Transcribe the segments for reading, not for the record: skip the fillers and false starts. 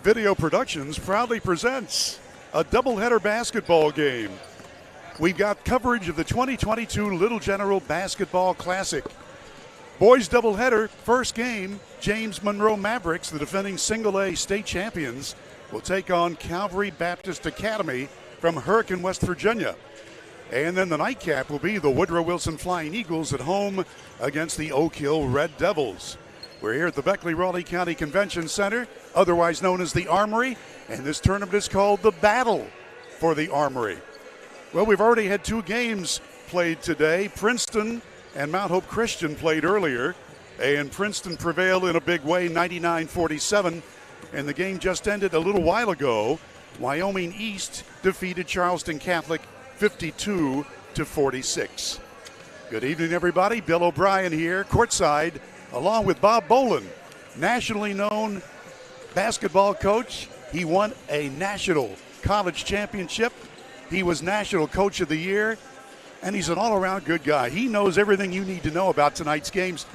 Video Productions proudly presents a doubleheader basketball game. We've got coverage of the 2022 Little General Basketball Classic. Boys doubleheader, first game, James Monroe Maverics, the defending single-A state champions, will take on Calvary Baptist Academy from Hurricane, West Virginia. And then the nightcap will be the Woodrow Wilson Flying Eagles at home against the Oak Hill Red Devils. We're here at the Beckley-Raleigh County Convention Center, otherwise known as the AMORY, and this tournament is called the Battle for the AMORY. Well, we've already had two games played today. Princeton and Mount Hope Christian played earlier, and Princeton prevailed in a big way, 99-47, and the game just ended a little while ago. Wyoming East defeated Charleston Catholic 52-46. Good evening, everybody. Bill O'Brien here, courtside, along with Bob Boland, nationally known basketball coach. He won a national college championship. He was National Coach of the Year, and he's an all-around good guy. He knows everything you need to know about tonight's games.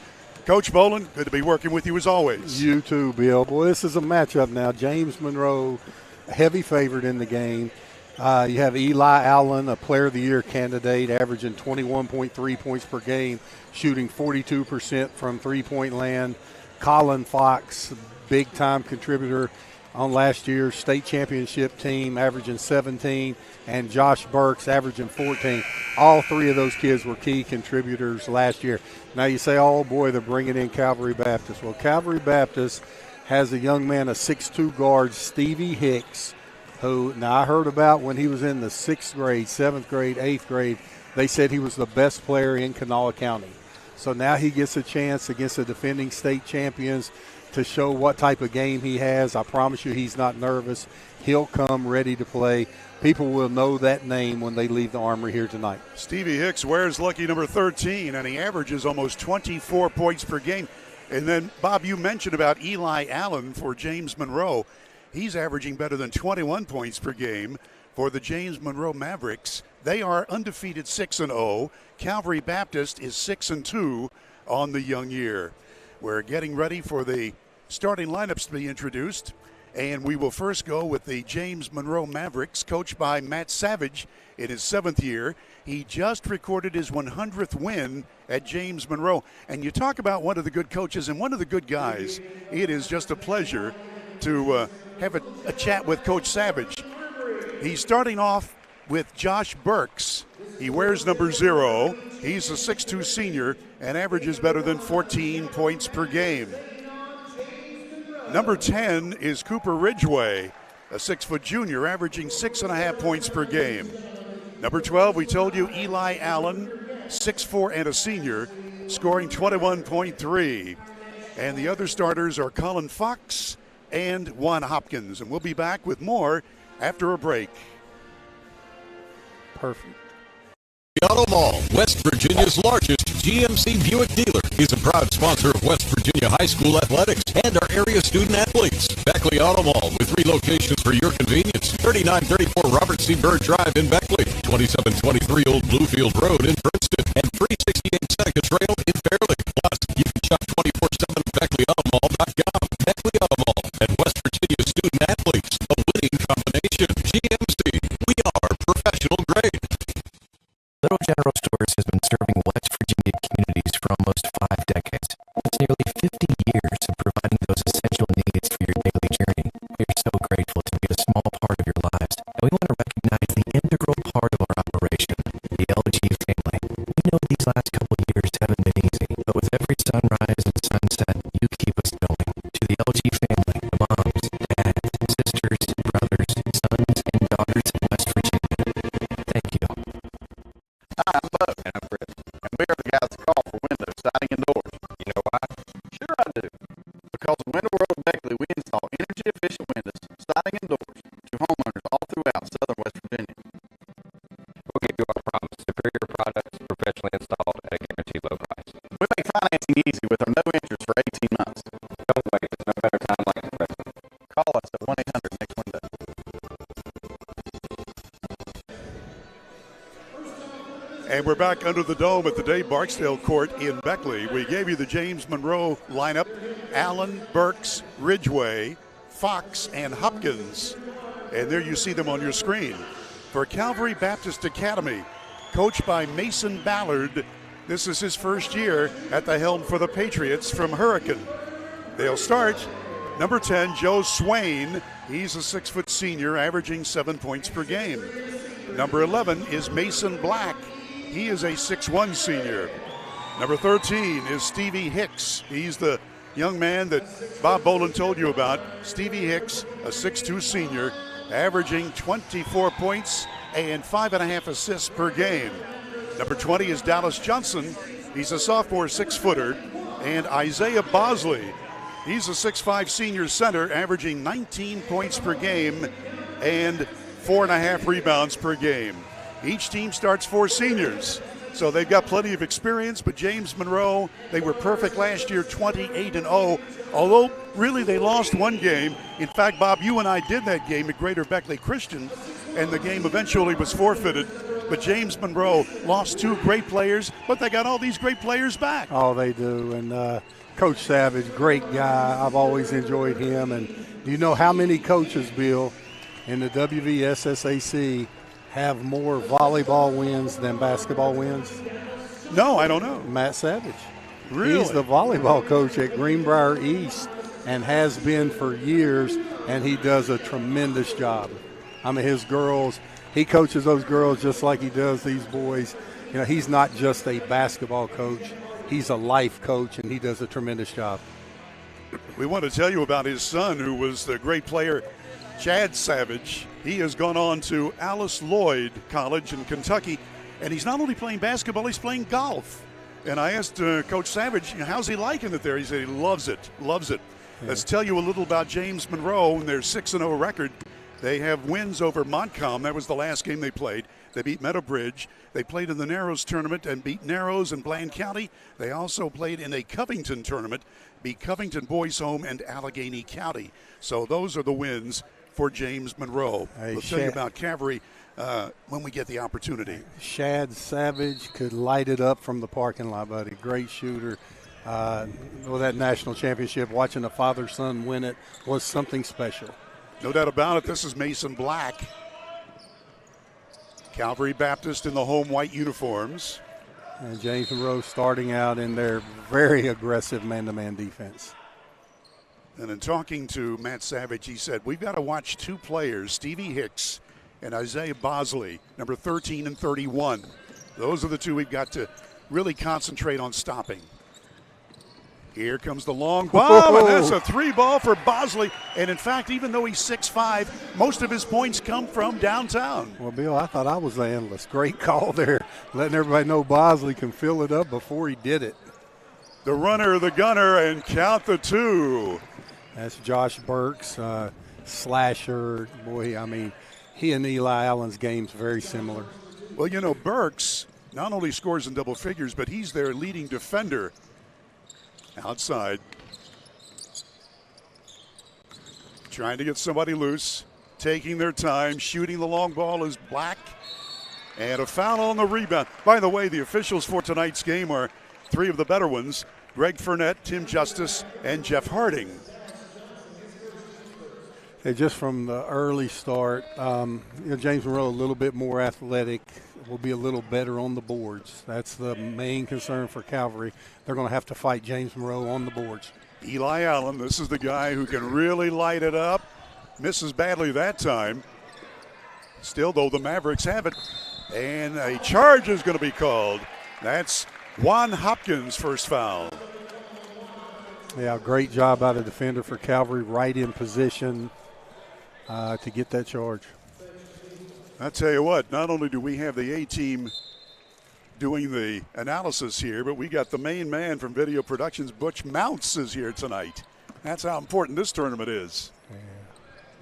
Coach Boland, good to be working with you as always. You too, Bill. Boy, this is a matchup now. James Monroe, heavy favorite in the game. You have Eli Allen, a Player of the Year candidate, averaging 21.3 points per game, shooting 42% from three-point land. Colin Fox, big-time contributor on last year's state championship team, averaging 17, and Josh Burks averaging 14. All three of those kids were key contributors last year. Now you say, oh, boy, they're bringing in Calvary Baptist. Well, Calvary Baptist has a young man, a 6'2 guard, Stevie Hicks, who now I heard about when he was in the 6th grade, 7th grade, 8th grade. They said he was the best player in Kanawha County. So now he gets a chance against the defending state champions to show what type of game he has. I promise you he's not nervous. He'll come ready to play. People will know that name when they leave the Armory here tonight. Stevie Hicks wears lucky number 13, and he averages almost 24 points per game. And then, Bob, you mentioned about Eli Allen for James Monroe. He's averaging better than 21 points per game for the James Monroe Mavericks. They are undefeated 6-0. Calvary Baptist is 6-2 on the young year. We're getting ready for the starting lineups to be introduced, and we will first go with the James Monroe Mavericks, coached by Matt Savage in his 7th year. He just recorded his 100th win at James Monroe. And you talk about one of the good coaches and one of the good guys. It is just a pleasure to have a chat with Coach Savage. He's starting off with Josh Burks. He wears number 0. He's a 6'2 senior and averages better than 14 points per game. Number 10 is Cooper Ridgway, a 6' junior, averaging 6.5 points per game. Number 12, we told you, Eli Allen, 6'4 and a senior, scoring 21.3. And the other starters are Colin Fox and Juan Hopkins. And we'll be back with more after a break. Perfect. The Auto Mall, West Virginia's largest GMC Buick dealer, is a proud sponsor of West Virginia High School athletics and our area student athletes. Beckley Auto Mall with 3 locations for your convenience. 3934 Robert C. Byrd Drive in Beckley, 2723 Old Bluefield Road in Princeton, and 368 Seneca Trail in Fairleigh. Plus, you can shop 24/7 at BeckleyAutomall.com. Beckley Auto Mall and West Virginia student athletes, a winning combination. GMC, we are professional grade. Little General Stores has been serving West Virginia communities for almost 5 decades. That's nearly 50 years of providing those essential needs for your daily journey. We are so grateful to be a small part of your lives, and we want to recognize the integral part of our operation, the LG family. We know these last couple of years haven't been easy, but with every sunrise and sunset, you keep us going. To the LG family, moms, dads, sisters, brothers, sons, and daughters in West Virginia, thank you. Hi, I'm Bud. And I'm Chris. And we are the guys that call for windows, siding, and doors. You know why? Sure I do. Because at Window World of Beckley, we install energy-efficient windows, siding, and doors to homeowners all throughout southern West Virginia. We'll give you our promise: superior products, professionally installed at a guaranteed low price. We make financing easy with our no interest for 18 months. Don't wait. There's no better time like the present. Call us at 1-800-NEXT-WINDOW. And we're back under the dome at the Dave Barksdale Court in Beckley. We gave you the James Monroe lineup: Allen, Burks, Ridgway, Fox, and Hopkins. And there you see them on your screen. For Calvary Baptist Academy, coached by Mason Ballard, this is his first year at the helm for the Patriots from Hurricane. They'll start number 10, Joe Swain. He's a 6-foot senior, averaging 7 points per game. Number 11 is Mason Black. He is a 6'1 senior. Number 13 is Stevie Hicks. He's the young man that Bob Boland told you about. Stevie Hicks, a 6'2 senior, averaging 24 points and 5.5 assists per game. Number 20 is Dallas Johnson. He's a sophomore 6-footer. And Isaiah Bosley, he's a 6'5 senior center, averaging 19 points per game and 4.5 rebounds per game. Each team starts 4 seniors, so they've got plenty of experience. But James Monroe, they were perfect last year, 28-0. Although really they lost one game. In fact, Bob, you and I did that game at Greater Beckley Christian, and the game eventually was forfeited. But James Monroe lost 2 great players, but they got all these great players back. Oh, they do. And Coach Savage, great guy. I've always enjoyed him. And do you know how many coaches, Bill, in the WVSSAC have more volleyball wins than basketball wins? No, I don't know. Matt Savage. Really? He's the volleyball coach at Greenbrier East and has been for years, and he does a tremendous job. I mean, his girls, he coaches those girls just like he does these boys. You know, he's not just a basketball coach. He's a life coach, and he does a tremendous job. We want to tell you about his son, who was the great player, Chad Savage. He has gone on to Alice Lloyd College in Kentucky, and he's not only playing basketball, he's playing golf. And I asked Coach Savage, how's he liking it there? He said he loves it, loves it. Yeah. Let's tell you a little about James Monroe and their 6-0 record. They have wins over Montcalm. That was the last game they played. They beat Meadowbridge. They played in the Narrows tournament and beat Narrows and Bland County. They also played in a Covington tournament, beat Covington Boys Home and Allegheny County. So those are the wins for James Monroe. We'll tell you about Calvary when we get the opportunity. Shad Savage could light it up from the parking lot, buddy. Great shooter. With that national championship, watching a father-son win it was something special. No doubt about it. This is Mason Black. Calvary Baptist in the home white uniforms. And James Monroe starting out in their very aggressive man-to-man defense. And in talking to Matt Savage, he said, we've got to watch 2 players, Stevie Hicks and Isaiah Bosley, number 13 and 31. Those are the 2 we've got to really concentrate on stopping. Here comes the long bomb, and that's a 3-ball for Bosley. And in fact, even though he's 6'5", most of his points come from downtown. Well, Bill, I thought I was the analyst. Great call there, letting everybody know Bosley can fill it up before he did it. The runner, the gunner, and count the 2. That's Josh Burks, slasher. Boy, I mean, he and Eli Allen's game's very similar. Well, Burks not only scores in double figures, but he's their leading defender. Outside. Trying to get somebody loose. Taking their time. Shooting the long ball is Black. And a foul on the rebound. By the way, the officials for tonight's game are 3 of the better ones. Greg Fournette, Tim Justice, and Jeff Harding. Hey, just from the early start, James Monroe a little bit more athletic, will be a little better on the boards. That's the main concern for Calvary. They're going to have to fight James Monroe on the boards. Eli Allen, this is the guy who can really light it up. Misses badly that time. Still, though, the Mavericks have it. And a charge is going to be called. That's Juan Hopkins' first foul. Yeah, great job by the defender for Calvary, right in position to get that charge. I tell you what, not only do we have the A-team doing the analysis here, but we got the main man from Video Productions, Butch Mounts, is here tonight. That's how important this tournament is. Yeah.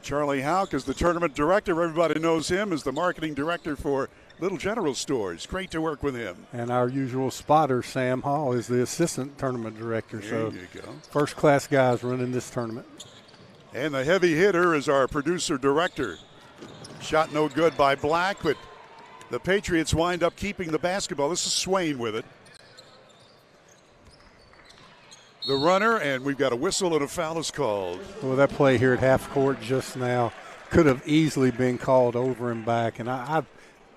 Charlie Houck is the tournament director. Everybody knows him as the marketing director for Little General Stores. Great to work with him. And our usual spotter, Sam Hall, is the assistant tournament director. There you go. First-class guys running this tournament. And the heavy hitter is our producer director. Shot no good by Black, but the Patriots wind up keeping the basketball. This is Swain with it. the runner, and we've got a whistle and a foul is called. Well, that play here at half court just now could have easily been called over and back. And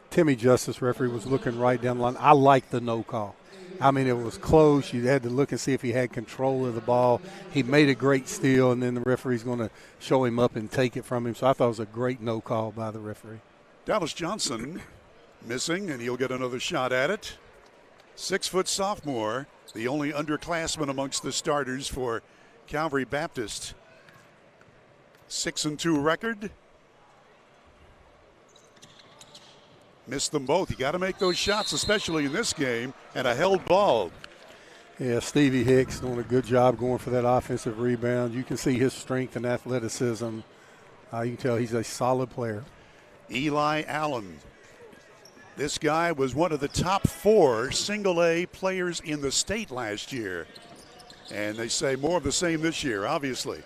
Timmy Justice, referee, was looking right down the line. I like the no call. I mean, it was close. You had to look and see if he had control of the ball. He made a great steal, and then the referee's going to show him up and take it from him. So I thought it was a great no call by the referee. Dallas Johnson missing, and he'll get another shot at it. 6-foot sophomore, the only underclassman amongst the starters for Calvary Baptist. 6-2 record. Missed them both. You got to make those shots, especially in this game, and a held ball. Yeah, Stevie Hicks doing a good job going for that offensive rebound. You can see his strength and athleticism. You can tell he's a solid player. Eli Allen. This guy was one of the top 4 single-A players in the state last year. And they say more of the same this year, obviously.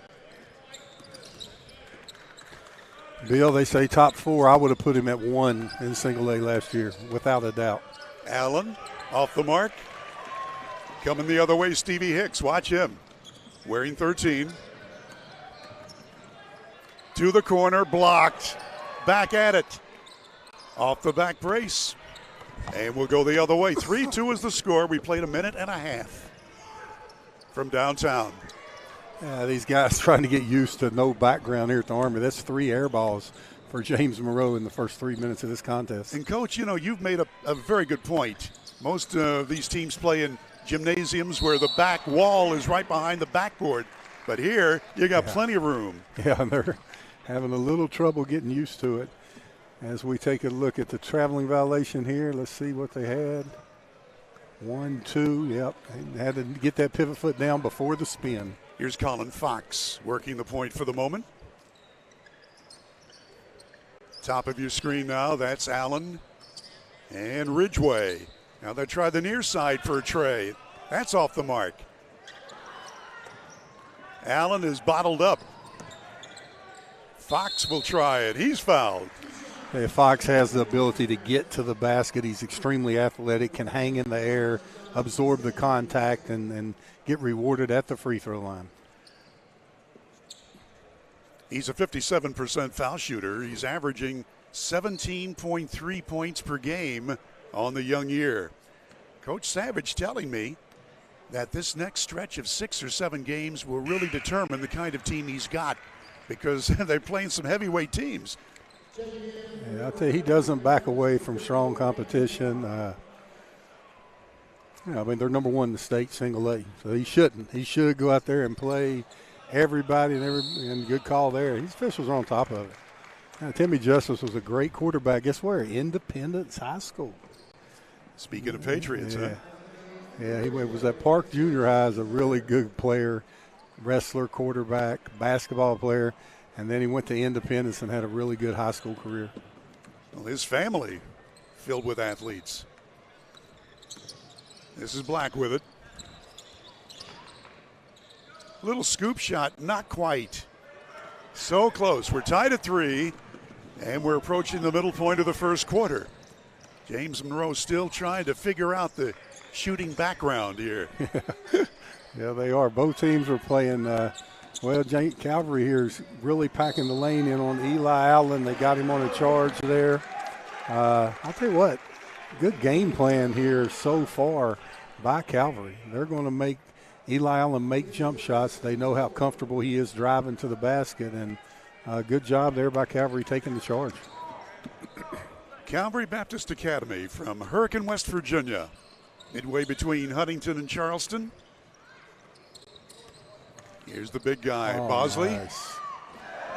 Bill, they say top 4. I would have put him at 1 in single A last year, without a doubt. Allen off the mark. Coming the other way, Stevie Hicks. Watch him. Wearing 13. To the corner, blocked. Back at it. Off the back brace. And we'll go the other way. 3-2 is the score. We played a minute and a half from downtown. Yeah, these guys trying to get used to no background here at the Army. That's 3 air balls for James Monroe in the first 3 minutes of this contest. And, Coach, you know, you've made a very good point. Most of these teams play in gymnasiums where the back wall is right behind the backboard. But here, you got plenty of room. Yeah, and they're having a little trouble getting used to it. As we take a look at the traveling violation here, let's see what they had. 1, 2, yep. They had to get that pivot foot down before the spin. Here's Colin Fox working the point for the moment. Top of your screen now, that's Allen and Ridgway. Now they try the near side for a tray. That's off the mark. Allen is bottled up. Fox will try it. He's fouled. Hey, Fox has the ability to get to the basket. He's extremely athletic, can hang in the air, absorb the contact, and get rewarded at the free throw line. He's a 57% foul shooter. He's averaging 17.3 points per game on the young year. Coach Savage telling me that this next stretch of 6 or 7 games will really determine the kind of team he's got, because they're playing some heavyweight teams. Yeah, I'll tell you, he doesn't back away from strong competition. I mean, they're number 1 in the state single A, so he shouldn't. He should go out there and play everybody, and good call there. These officials are on top of it. Now, Timmy Justice was a great quarterback. Guess where? Independence High School. Speaking of Patriots, yeah. huh? Yeah, he was at Park Junior High as a really good player, wrestler, quarterback, basketball player, and then he went to Independence and had a really good high school career. Well, his family filled with athletes. This is Black with it. Little scoop shot, not quite. So close. We're tied at 3, and we're approaching the middle point of the first quarter. James Monroe still trying to figure out the shooting background here. Yeah, they are. Both teams are playing Calvary here is really packing the lane in on Eli Allen. They got him on a charge there. I'll tell you what, good game plan here so far by Calvary. They're going to make Eli Allen make jump shots. They know how comfortable he is driving to the basket, and good job there by Calvary taking the charge. Calvary Baptist Academy from Hurricane, West Virginia, midway between Huntington and Charleston. Here's the big guy, Bosley. Nice.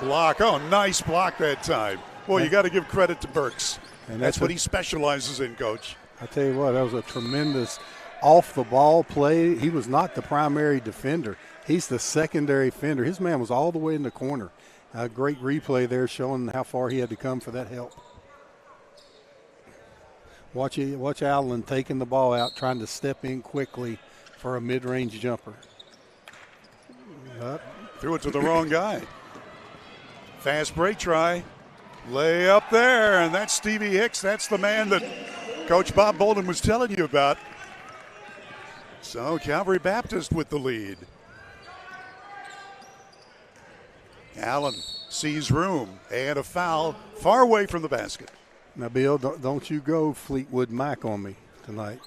Block. Oh, nice block that time. Boy, you got to give credit to Burks. And that's what he specializes in, Coach. I tell you what, that was a tremendous off-the-ball play. He was not the primary defender. He's the secondary defender. His man was all the way in the corner. A great replay there showing how far he had to come for that help. Watch Allen taking the ball out, trying to step in quickly for a mid-range jumper. Threw it to the wrong guy. Fast break try. Lay up there, and that's Stevie Hicks. That's the man that Coach Bob Bolden was telling you about. So Calvary Baptist with the lead. Allen sees room and a foul far away from the basket. Now, Bill, don't you go Fleetwood Mac on me tonight.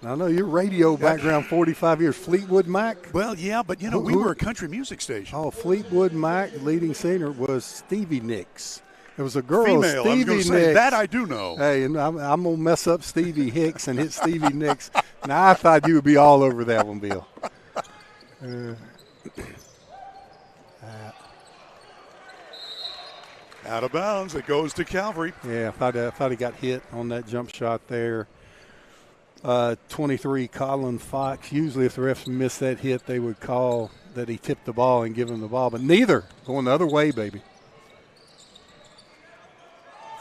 Now, I know your radio background, 45 years. Fleetwood Mac? Well, yeah, but, you know, we were a country music station. Oh, Fleetwood Mac, leading singer, was Stevie Nicks. There was a girl, female, Stevie I was gonna Nicks. say, that I do know. Hey, and I'm going to mess up Stevie Hicks and hit Stevie Nicks. Now, I thought you would be all over that one, Bill. Out of bounds, it goes to Calvary. Yeah, I thought he got hit on that jump shot there. 23, Colin Fox. Usually if the refs miss that hit, they would call that he tipped the ball and give him the ball. But neither. Going the other way, baby.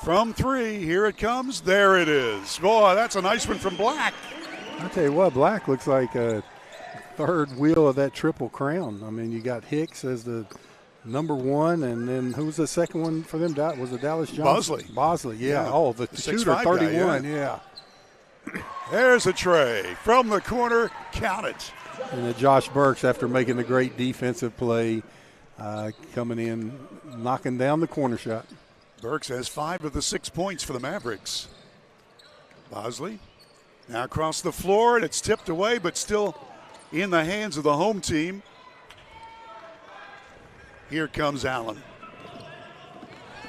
From three, here it comes. There it is. Boy, that's a nice one from Black. I tell you what, Black looks like a third wheel of that Triple Crown. I mean, you got Hicks as the number one, and then who was the second one for them? Was it Dallas Johnson? Bosley, yeah. Oh, the shooter, 31, guy, yeah. There's a tray from the corner. Count it. And then Josh Burks, after making the great defensive play, coming in, knocking down the corner shot. Burks has 5 of the 6 points for the Mavericks. Bosley now across the floor, and it's tipped away, but still in the hands of the home team. Here comes Allen.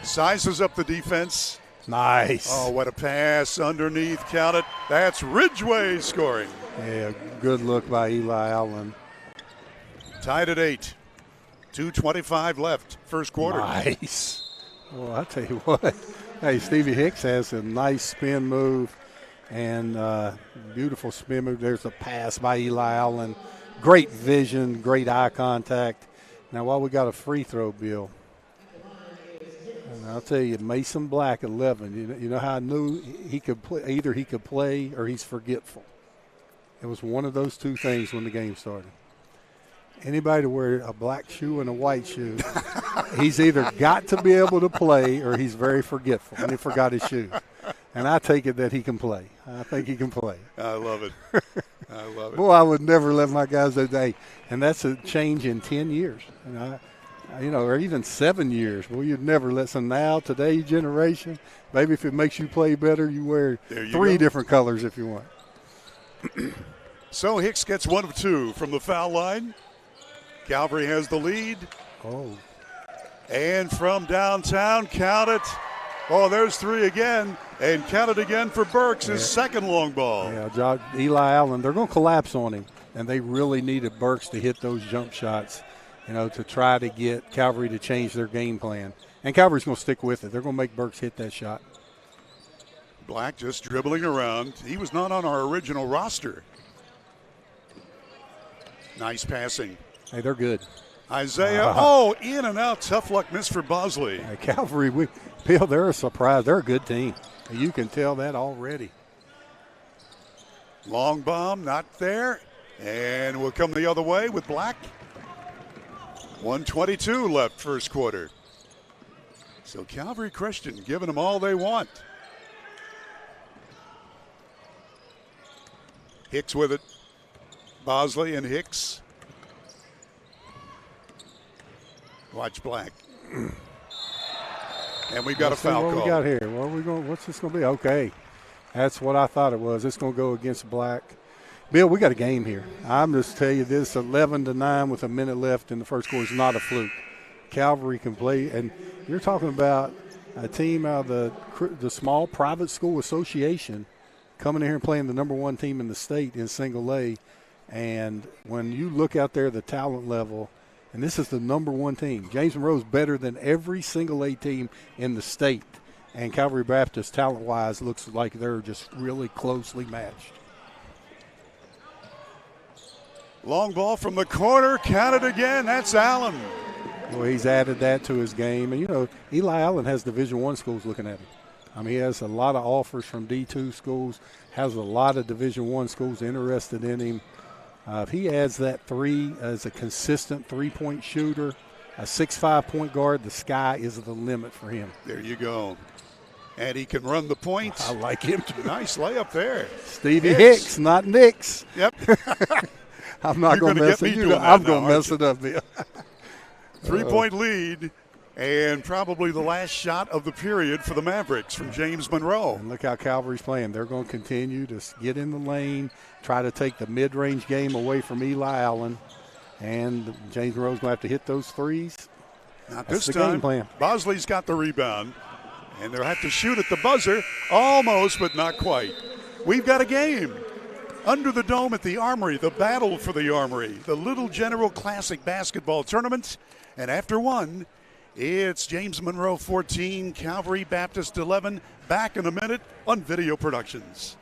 Sizes up the defense. Nice. Oh, what a pass underneath. Count it. That's Ridgway scoring. Yeah, good look by Eli Allen. Tied at 8. 2:25 left, first quarter. Nice. Well, I tell you what. Hey, Stevie Hicks has a nice spin move and beautiful spin move. There's a pass by Eli Allen. Great vision, great eye contact. Now, while we got a free throw, Bill, and I'll tell you, Mason Black, 11. You know how I knew he could play? Either he could play or he's forgetful. It was one of those two things when the game started. Anybody to wear a black shoe and a white shoe, he's either got to be able to play or he's very forgetful, and he forgot his shoes. And I take it that he can play. I think he can play. I love it. I love it. Boy, I would never let my guys do that. And that's a change in 10 years. And or even 7 years. Well, you'd never let some now, today's generation, maybe if it makes you play better, you wear 3 different colors if you want. So Hicks gets 1 of 2 from the foul line. Calvary has the lead. Oh. And from downtown, count it. Oh, there's 3 again. And count it again for Burks, his second long ball. Yeah, Eli Allen, they're going to collapse on him. And they really needed Burks to hit those jump shots, to try to get Calvary to change their game plan. And Calvary's going to stick with it. They're going to make Burks hit that shot. Black just dribbling around. He was not on our original roster. Nice passing. Hey, they're good. Isaiah, in and out. Tough luck miss for Bosley. Calvary, Bill, they're a surprise. They're a good team. You can tell that already. Long bomb, not there. And we'll come the other way with Black. 1:22 left first quarter. So Calvary Christian giving them all they want. Hicks with it. Bosley and Hicks. Watch Black. And we've got a foul call. What we got here? What's this going to be? Okay. That's what I thought it was. It's going to go against Black. Bill, we got a game here. I'm just telling you this, 11-9 with a minute left in the first quarter is not a fluke. Calvary can play. And you're talking about a team out of the small private school association coming in here and playing the number 1 team in the state in single A. And when you look out there, the talent level, and this is the number 1 team. James Monroe's better than every single A team in the state. And Calvary Baptist, talent-wise, looks like they're just really closely matched. Long ball from the corner. Count it again. That's Allen. Well, he's added that to his game. And, Eli Allen has Division I schools looking at him. I mean, he has a lot of offers from D2 schools, has a lot of Division I schools interested in him. If he adds that 3 as a consistent three-point shooter, a 6'5" point guard, the sky is the limit for him. There you go. and he can run the point. I like him too. Nice layup there. Stevie Hicks, not Nicks. Yep. I'm not going to mess it up. I'm going to mess it up, Bill. 3-point lead, and probably the last shot of the period for the Mavericks from James Monroe. And look how Calvary's playing. They're going to continue to get in the lane, try to take the mid-range game away from Eli Allen, and James Monroe's going to have to hit those threes. Not That's this the time. game plan. Bosley's got the rebound, and they'll have to shoot at the buzzer. Almost, but not quite. We've got a game. Under the dome at the Armory, the battle for the Armory, the Little General Classic basketball tournament. And after one, it's James Monroe 14, Calvary Baptist 11. Back in a minute on Video Productions.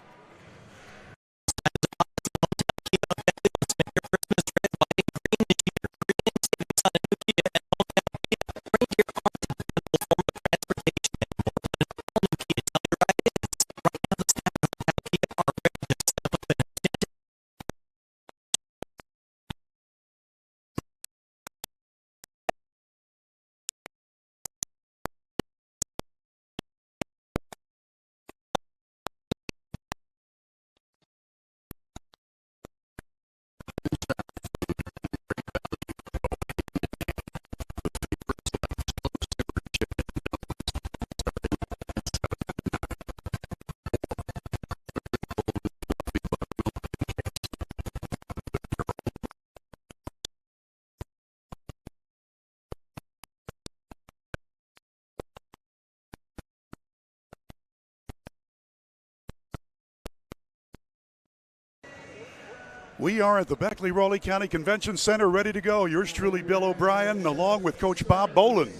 We are at the Beckley-Raleigh County Convention Center ready to go. Yours truly, Bill O'Brien, along with Coach Bob Boland.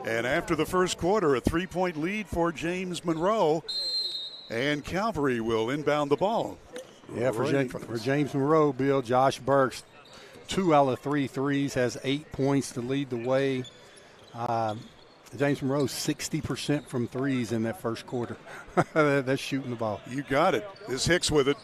And after the first quarter, a 3-point lead for James Monroe. And Calvary will inbound the ball. Yeah, for James Monroe, Bill, Josh Burks, 2 out of 3 threes, has 8 points to lead the way. James Monroe, 60% from threes in that first quarter. That's shooting the ball. You got it. This Hicks with it.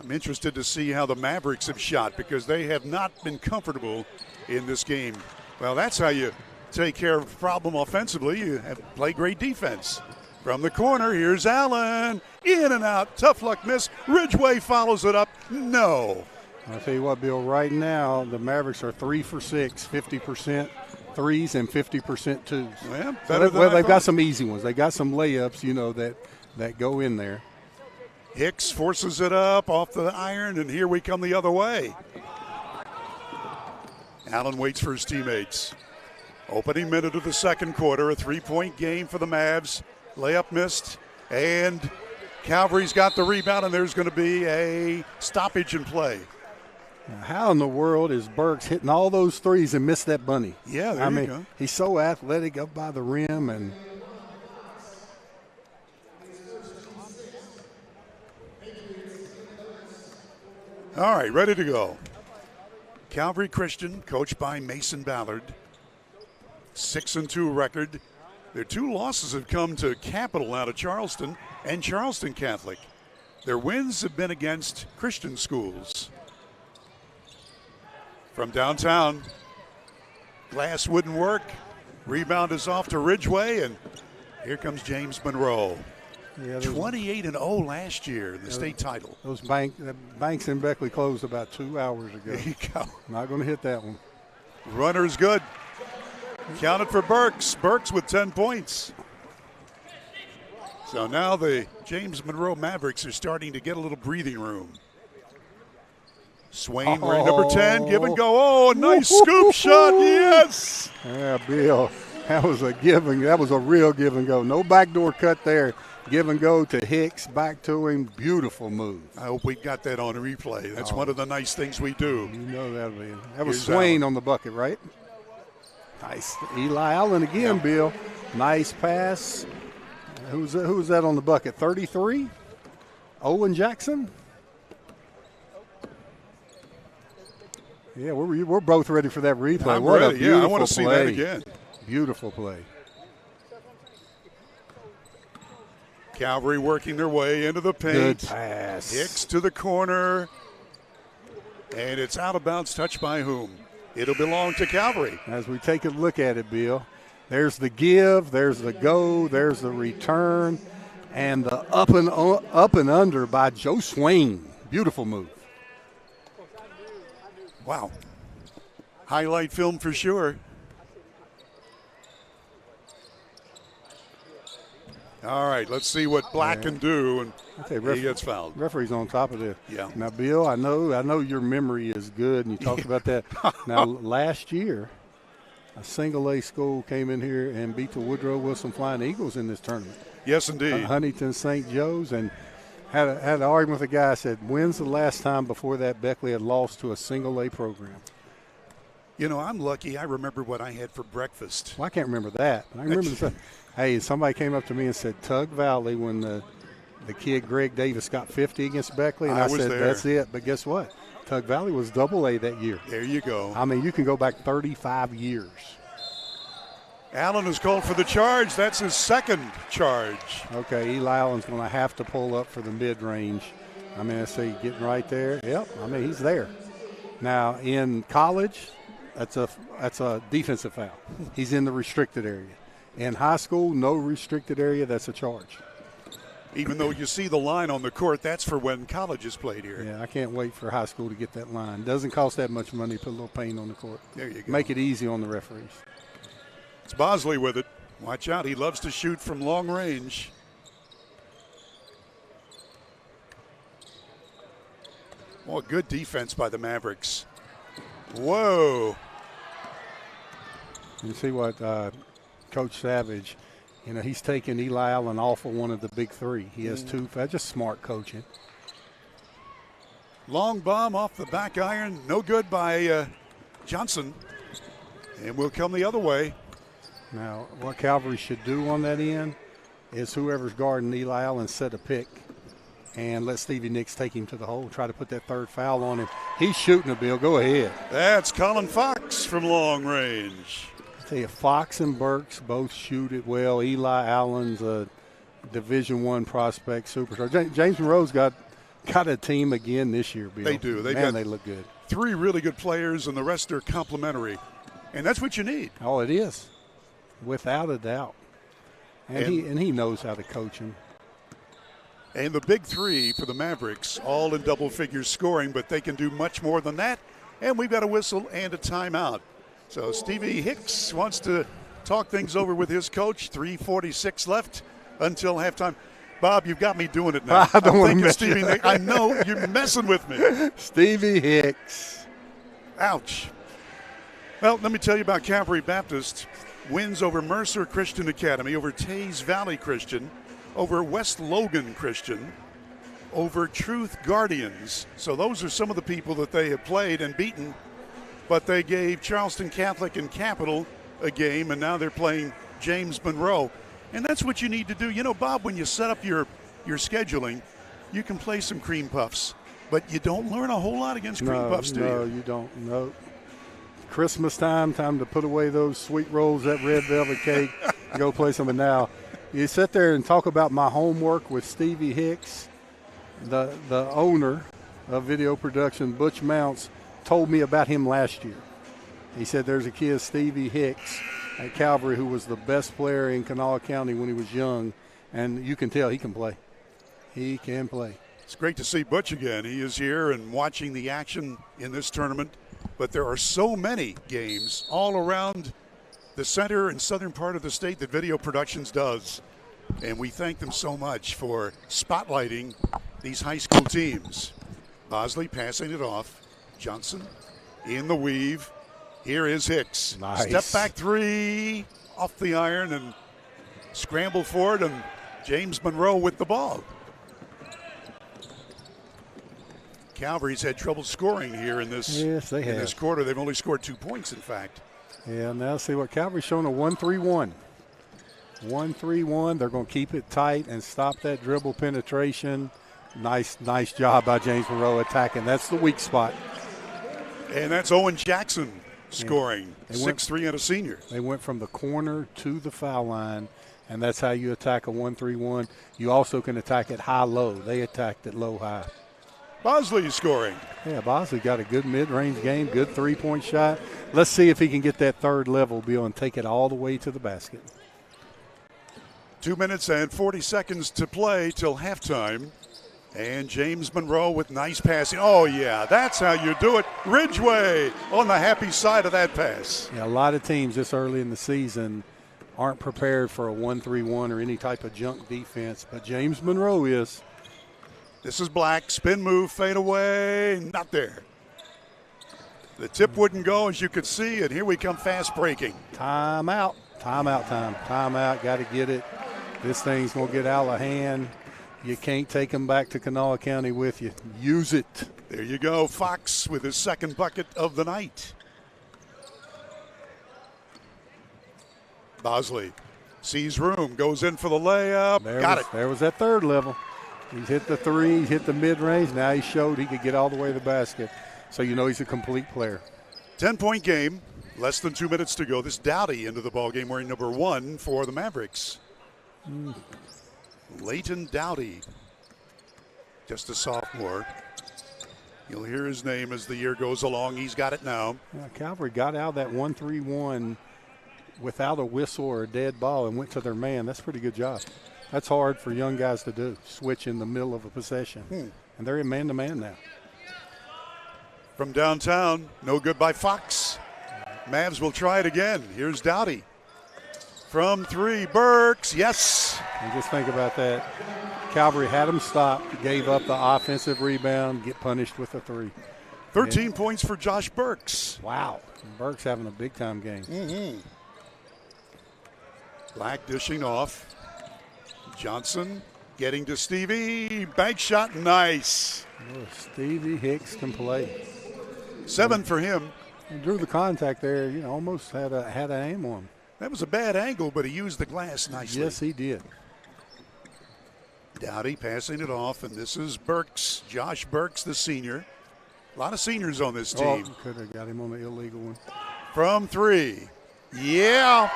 I'm interested to see how the Mavericks have shot because they have not been comfortable in this game. Well, that's how you take care of a problem offensively. You have play great defense. From the corner, here's Allen. In and out. Tough luck miss. Ridgway follows it up. No. I'll tell you what, Bill, right now the Mavericks are 3 for 6, 50% threes and 50% twos. Well, better than they've got some easy ones. They got some layups, that go in there. Hicks forces it up off the iron, and here we come the other way. Allen waits for his teammates. Opening minute of the second quarter, a 3-point game for the Mavs. Layup missed, and Calvary's got the rebound, and there's going to be a stoppage in play. Now, how in the world is Burks hitting all those threes and missed that bunny? Yeah, there you go. He's so athletic up by the rim, and all right, ready to go. Calvary Christian, coached by Mason Ballard. 6-2 record. Their 2 losses have come to Capital out of Charleston and Charleston Catholic. Their wins have been against Christian schools. From downtown, glass wouldn't work. Rebound is off to Ridgway, and here comes James Monroe. yeah, 28-0 last year in the state title. those Banks in Beckley closed about 2 hours ago. There you go. Not going to hit that one. Runner's good. Counted for Burks. Burks with 10 points. So now the James Monroe Mavericks are starting to get a little breathing room. Swain wearing number 10. Give and go. Oh, nice scoop shot. Yes. Yeah, Bill. That was a real give and go. No backdoor cut there. Give and go to Hicks, back to him. Beautiful move. I hope we got that on replay. That's one of the nice things we do. You know that was Here's Swain Allen on the bucket, right? Nice. Eli Allen again, Bill. Nice pass. Who's that on the bucket? 33? Owen Jackson? Yeah, we're both ready for that replay. I'm what ready. A beautiful I want to see play. that again. Beautiful play. Calvary working their way into the paint. Good pass. Hicks to the corner. And it's out of bounds, touched by whom? It'll belong to Calvary. As we take a look at it, Bill, There's the give, there's the go, there's the return, and the up and under by Joe Swain. Beautiful move. Wow. Highlight film for sure. All right, let's see what Black can do, and he gets fouled. Referee's on top of this. Yeah. Now, Bill, I know your memory is good, and you talked about that. Now, last year, a single-A school came in here and beat the Woodrow Wilson Flying Eagles in this tournament. Yes, indeed. Huntington St. Joe's, and had an argument with a guy. I said, when's the last time before that Beckley had lost to a single-A program? You know, I'm lucky. I remember what I had for breakfast. Well, I can't remember that. I remember hey, somebody came up to me and said, Tug Valley, when the kid Greg Davis got 50 against Beckley, and I said, there. That's it. But guess what? Tug Valley was double-A that year. There you go. I mean, you can go back 35 years. Allen is called for the charge. That's his second charge. Okay, Eli Allen's going to have to pull up for the mid-range. I mean, I see getting right there. Yep, I mean, he's there. Now, in college, that's a defensive foul. He's in the restricted area. In high school, no restricted area, that's a charge. Even though you see the line on the court, that's for when college is played here. Yeah, I can't wait for high school to get that line. Doesn't cost that much money to put a little paint on the court. There you go. Make it easy on the referees. It's Bosley with it. Watch out, he loves to shoot from long range. Oh, good defense by the Mavericks. Whoa. You see what Coach Savage, you know, he's taking Eli Allen off of one of the big three. He has two. That's just smart coaching. Long bomb off the back iron. No good by Johnson. And will come the other way. Now, what Calvary should do on that end is whoever's guarding Eli Allen set a pick and let Stevie Nicks take him to the hole, try to put that third foul on him. He's shooting a Bill. Go ahead. That's Colin Fox from long range. I tell you, Fox and Burks both shoot it well. Eli Allen's a Division I prospect superstar. James Monroe's got a team again this year, Bill. They do. They look good. 3 really good players, and the rest are complimentary. And that's what you need. Oh, it is. Without a doubt. And he knows how to coach him. And the big 3 for the Mavericks, all in double figures scoring, but they can do much more than that. And we've got a whistle and a timeout. So Stevie Hicks wants to talk things over with his coach. 3:46 left until halftime. Bob, you've got me doing it now. I don't want to mess Stevie. I know you're messing with me. Stevie Hicks. Ouch. Well, let me tell you about Calvary Baptist. Wins over Mercer Christian Academy, over Tays Valley Christian, over West Logan Christian, over Truth Guardians. So those are some of the people that they have played and beaten. But they gave Charleston Catholic and Capital a game, and now they're playing James Monroe. And that's what you need to do. You know, Bob, when you set up your scheduling, you can play some cream puffs. But you don't learn a whole lot against cream puffs, do you? No, you don't. No. Christmas time to put away those sweet rolls, that red velvet cake, go play some. And now you sit there and talk about my homework with Stevie Hicks, the owner of video production, Butch Mounts, told me about him last year. He said there's a kid, Stevie Hicks, at Calvary, who was the best player in Kanawha County when he was young, and you can tell he can play. He can play. It's great to see Butch again. He is here and watching the action in this tournament. But there are so many games all around the center and southern part of the state that Video Productions does. And we thank them so much for spotlighting these high school teams. Bosley passing it off. Johnson in the weave. Here is Hicks. Nice. Step back 3 off the iron and scramble for it, and James Monroe with the ball. Calvary's had trouble scoring here in this, yes, they have. This quarter. They've only scored 2 points, in fact. Yeah, now see what Calvary's showing a 1-3-1. 1-3-1. They're going to keep it tight and stop that dribble penetration. Nice job by James Monroe attacking. That's the weak spot. And that's Owen Jackson scoring. 6'3" and a senior. They went from the corner to the foul line, and that's how you attack a 1-3-1. You also can attack it high-low. They attacked it low-high. Bosley scoring. Yeah, Bosley got a good mid-range game, good three-point shot. Let's see if he can get that third level, Bill, and take it all the way to the basket. 2 minutes and 40 seconds to play till halftime. And James Monroe with nice passing. Oh, yeah, that's how you do it. Ridgeway on the happy side of that pass. Yeah, a lot of teams this early in the season aren't prepared for a 1-3-1 or any type of junk defense, but James Monroe is. This is Black. Spin move, fade away. Not there. The tip wouldn't go, as you could see, and here we come fast breaking. Timeout. Timeout time. Timeout. Got to get it. This thing's going to get out of hand. You can't take them back to Kanawha County with you. Use it. There you go. Fox with his second bucket of the night. Bosley sees room, goes in for the layup. Got it. There was that third level. He's hit the three, he's hit the mid-range. Now he showed he could get all the way to the basket. So you know he's a complete player. 10-point game, less than 2 minutes to go. This Dowdy into the ballgame wearing number 1 for the Mavericks. Leighton Dowdy, just a sophomore. You'll hear his name as the year goes along. He's got it now. Calvary got out of that 1-3-1 without a whistle or a dead ball and went to their man. That's a pretty good job. That's hard for young guys to do, switch in the middle of a possession. And they're in man-to-man now. From downtown, no good by Fox. Mavs will try it again. Here's Dowdy. From 3, Burks, yes. And just think about that. Calvary had him stopped, gave up the offensive rebound, get punished with a 3. 13 points for Josh Burks. Wow. Burks having a big-time game. Black dishing off. Johnson getting to Stevie. Bank shot, nice. Oh, Stevie Hicks can play. 7 for him. He drew the contact there, almost had an aim on him. That was a bad angle, but he used the glass nicely. Yes, he did. Dowdy passing it off, and this is Burks, Josh Burks, the senior. A lot of seniors on this team. Oh, could have got him on the illegal one. From 3. Yeah,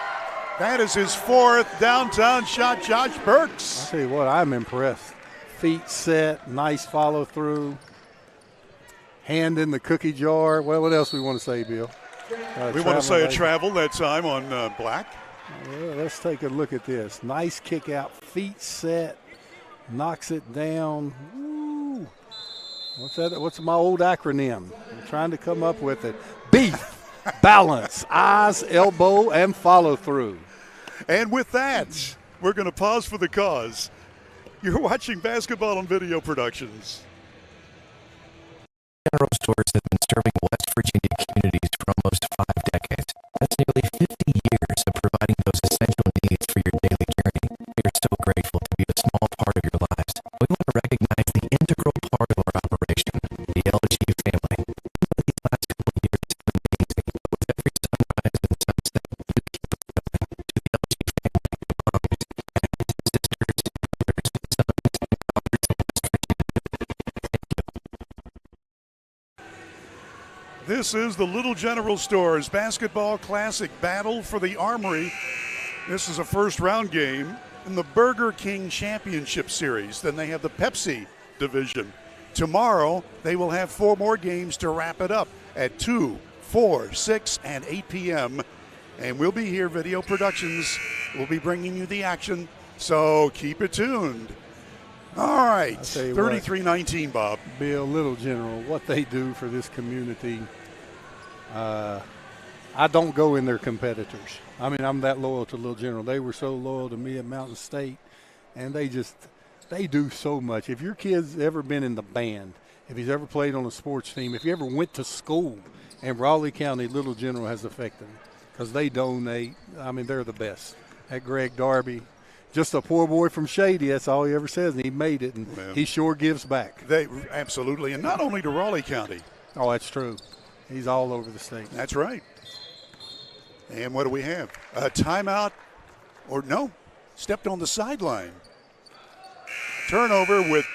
that is his 4th downtown shot, Josh Burks. I'll tell you what, I'm impressed. Feet set, nice follow through. Hand in the cookie jar. Well, what else we want to say, Bill? We want to say a travel that time on Black. Well, let's take a look at this. Nice kick out, feet set, knocks it down. Woo. What's that? What's my old acronym? I'm trying to come up with it. Beef, balance, eyes, elbow, and follow through. And with that, we're going to pause for the cause. You're watching Basketball and Video Productions. General Stores has been serving West Virginia communities for almost 5 decades. That's nearly 50 years of providing those essential needs for your daily journey. We are so grateful to be a small part of your lives. We want to recognize the integral part of our operation, the LG family. These last couple of years have been amazing. With every sunrise and sunset, you keep fulfilling to the LG family, moms, dads, sisters, brothers, sons, and daughters of West Virginia. Thank you. This is the Little General Stores Basketball Classic Battle for the Armory. This is a first-round game in the Burger King Championship Series. Then they have the Pepsi division. Tomorrow, they will have 4 more games to wrap it up at 2, 4, 6, and 8 p.m. And we'll be here, Video Productions. We'll be bringing you the action, so keep it tuned. All right, 33-19, Bob. Bill, Little General, what they do for this community, I don't go in their competitors. I mean, I'm that loyal to Little General. They were so loyal to me at Mountain State, and they do so much. If your kid's ever been in the band, if he's ever played on a sports team, if you ever went to school in Raleigh County, Little General has affected them because they donate. I mean, they're the best. At Greg Darby, just a poor boy from Shady, that's all he ever says, and he made it, and he sure gives back. They absolutely, and not only to Raleigh County. Oh, that's true. He's all over the state. That's right. And what do we have? A timeout, or no, stepped on the sideline. Turnover with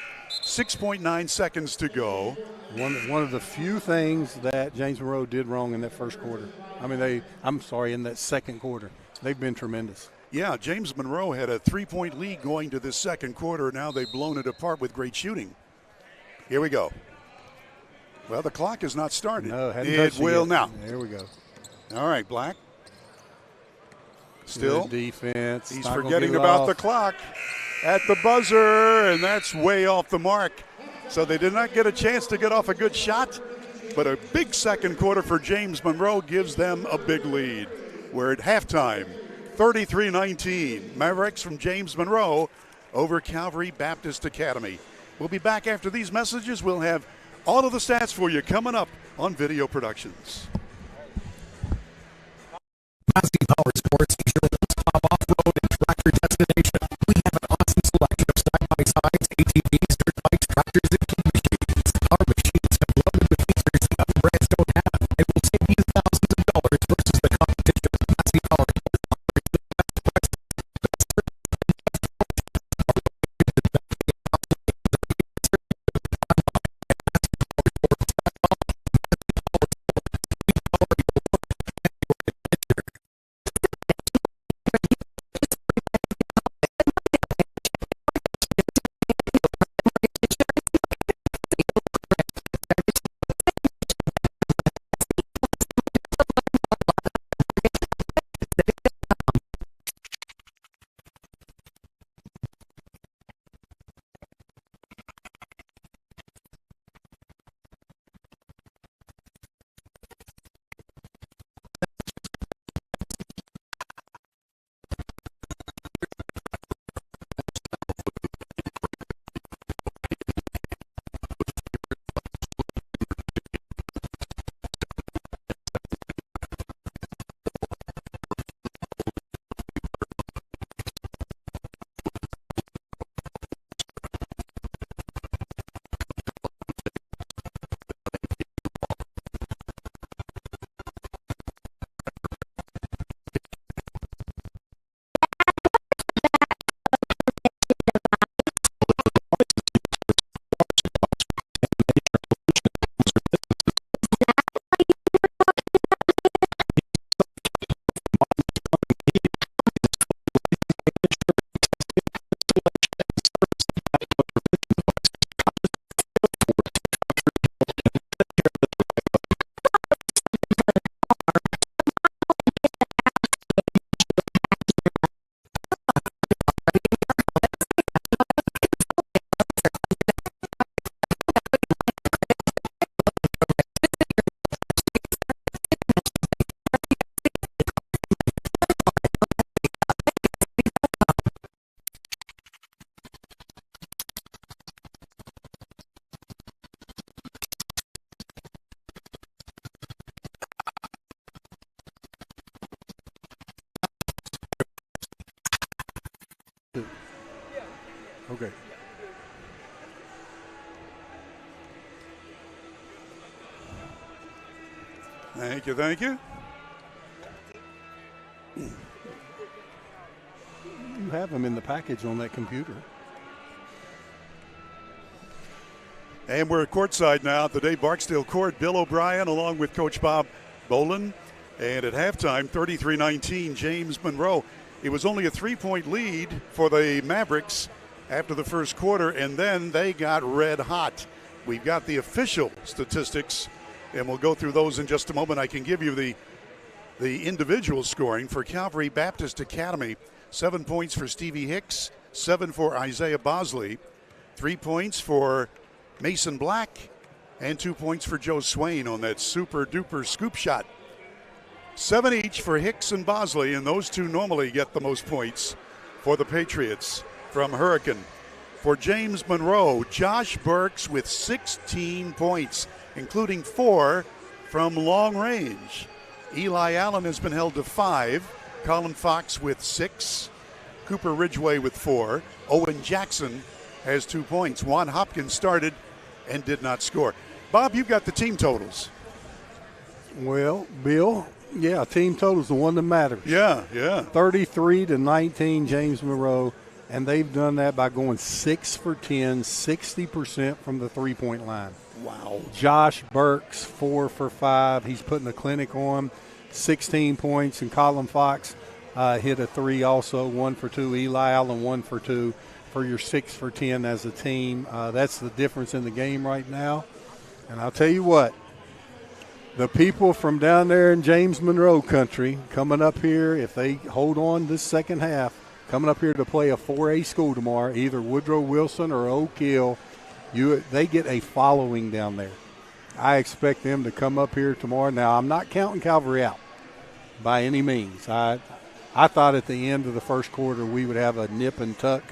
6.9 seconds to go. One of the few things that James Monroe did wrong in that first quarter. I mean, in that second quarter. They've been tremendous. Yeah, James Monroe had a 3-point lead going to this second quarter. Now they've blown it apart with great shooting. Here we go. Well, the clock has not started. No, it will now. There we go. All right, Black. Still. Good defense. He's Not gonna forgetting get it about off. the clock at the buzzer, and that's way off the mark. So they did not get a chance to get off a good shot, but a big second quarter for James Monroe gives them a big lead. We're at halftime, 33-19. Mavericks from James Monroe over Calvary Baptist Academy. We'll be back after these messages. We'll have all of the stats for you coming up on Video Productions. Massey Power Sports is your one-stop off-road and tractor destination. We have an awesome selection of side-by-sides, ATVs, dirt bikes, tractors, and key machines. Our machines have loaded with features the other brands don't have and will save you thousands of dollars versus the competition. Massey Power Sports offers the best price, best service, Okay. Thank you, thank you. You have them in the package on that computer. And we're courtside now at the Dave Barksdale Court. Bill O'Brien along with Coach Bob Bolin. And at halftime, 33-19, James Monroe. It was only a 3-point lead for the Mavericks after the first quarter, and then they got red hot. We've got the official statistics, and we'll go through those in just a moment. I can give you the individual scoring for Calvary Baptist Academy. 7 points for Stevie Hicks, 7 for Isaiah Bosley, 3 points for Mason Black, and 2 points for Joe Swain on that super-duper scoop shot. 7 each for Hicks and Bosley, and those two normally get the most points for the Patriots from Hurricane. For James Monroe, Josh Burks with 16 points, including 4 from long range. Eli Allen has been held to 5. Colin Fox with 6. Cooper Ridgway with 4. Owen Jackson has 2 points. Juan Hopkins started and did not score. Bob, you've got the team totals. Well, Bill, yeah, team total's the one that matters. Yeah. 33-19, James Monroe, and they've done that by going 6 for 10, 60% from the three-point line. Wow. Josh Burks, 4 for 5. He's putting a clinic on, 16 points, and Colin Fox hit a 3 also, 1 for 2. Eli Allen, 1 for 2 for your 6 for 10 as a team. That's the difference in the game right now. And I'll tell you what, the people from down there in James Monroe country coming up here, if they hold on this second half, coming up here to play a 4A school tomorrow, either Woodrow Wilson or Oak Hill, they get a following down there. I expect them to come up here tomorrow. Now, I'm not counting Calvary out by any means. I thought at the end of the first quarter we would have a nip and tuck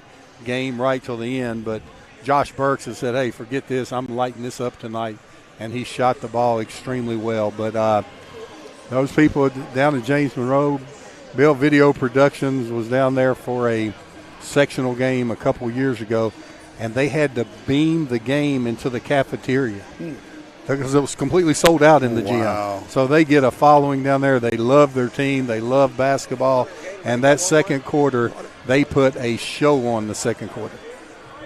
game right till the end, but Josh Burks has said, hey, forget this, I'm lighting this up tonight, and he shot the ball extremely well. But those people down at James Monroe, Bill Video Productions was down there for a sectional game a couple years ago, and they had to beam the game into the cafeteria because it was completely sold out in the gym. So they get a following down there. They love their team. They love basketball. And that second quarter, they put a show on the second quarter.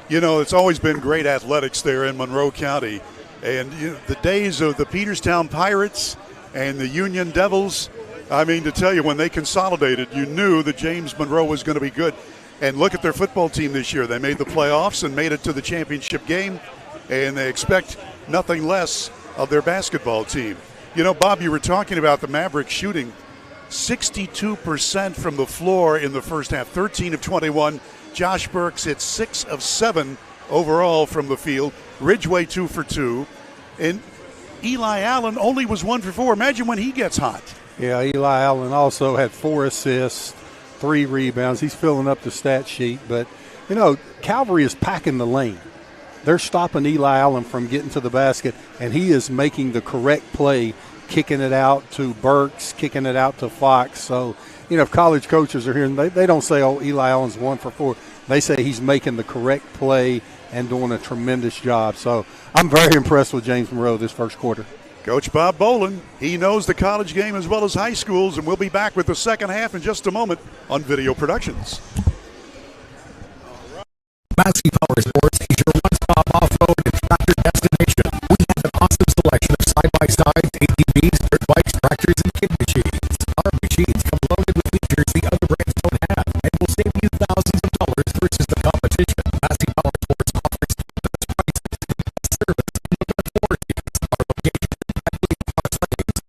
You know, it's always been great athletics there in Monroe County. And the days of the Peterstown Pirates and the Union Devils, I mean, to tell you, when they consolidated, you knew that James Monroe was going to be good. And look at their football team this year. They made the playoffs and made it to the championship game, and they expect nothing less of their basketball team. You know, Bob, you were talking about the Mavericks shooting 62% from the floor in the first half, 13 of 21. Josh Burks hit 6 of 7 overall from the field. Ridgeway 2 for 2. And Eli Allen only was 1 for 4. Imagine when he gets hot. Yeah, Eli Allen also had 4 assists, 3 rebounds. He's filling up the stat sheet. But, you know, Calvary is packing the lane. They're stopping Eli Allen from getting to the basket, and he is making the correct play, kicking it out to Burks, kicking it out to Fox. So, you know, if college coaches are here, and they don't say, oh, Eli Allen's 1 for 4. They say he's making the correct play and doing a tremendous job. So I'm very impressed with James Monroe this first quarter. Coach Bob Boland, he knows the college game as well as high schools, and we'll be back with the second half in just a moment on Video Productions. Massey Power Sports is your one-stop off-road and tractor destination. We have an awesome selection of side-by-sides, ATVs, dirt bikes, tractors, and kid machines. Our machines come loaded with features the other brands don't have and will save you thousands of dollars versus the competition. Massey Power Sports offers the best prices, the best service, and the best warranties. Our location is directly across lanes.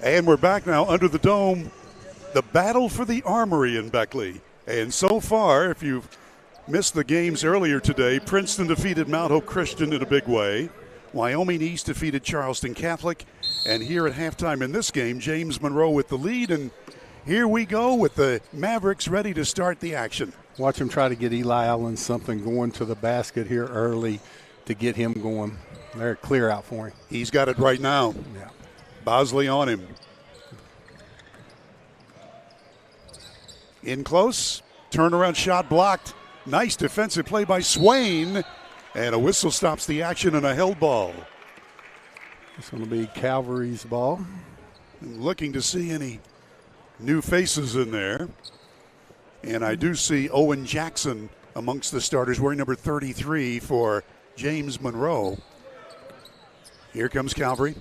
And we're back now under the dome. The battle for the AMORY in Beckley. And so far, if you've missed the games earlier today, Princeton defeated Mount Hope Christian in a big way. Wyoming East defeated Charleston Catholic. And here at halftime in this game, James Monroe with the lead. And here we go with the Mavericks ready to start the action. Watch him try to get Eli Allen something going to the basket here early to get him going. They're clear out for him. He's got it right now. Yeah. Bosley on him. In close, turnaround shot blocked. Nice defensive play by Swain. And a whistle stops the action and a held ball. It's going to be Calvary's ball. I'm looking to see any new faces in there. And I do see Owen Jackson amongst the starters wearing number 33 for James Monroe. Here comes Calvary.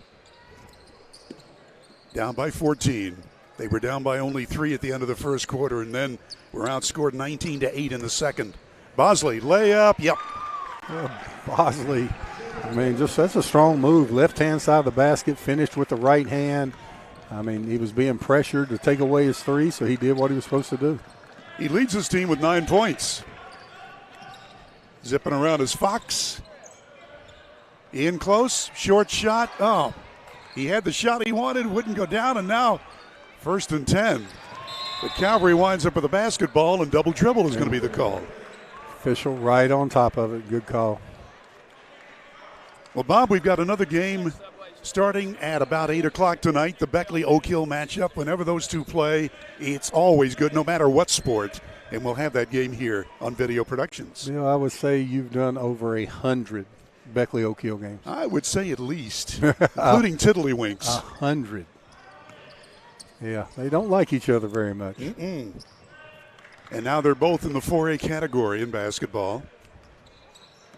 Down by 14. They were down by only 3 at the end of the first quarter, and then were outscored 19-8 in the second. Bosley, layup, yep. Bosley, I mean, just that's a strong move. Left-hand side of the basket, finished with the right hand. I mean, he was being pressured to take away his three, so he did what he was supposed to do. He leads his team with 9 points. Zipping around is Fox. In close, short shot. Oh, he had the shot he wanted, wouldn't go down, and now 1st and 10. But Calvary winds up with a basketball, and double dribble is going to be the call. Official right on top of it. Good call. Well, Bob, we've got another game starting at about 8 o'clock tonight, the Beckley-Oak Hill matchup. Whenever those two play, it's always good, no matter what sport. And we'll have that game here on Video Productions. You know, I would say you've done over 100 Beckley-Oak Hill games. I would say at least, including Tiddlywinks. 100. Yeah, they don't like each other very much. And now they're both in the 4A category in basketball.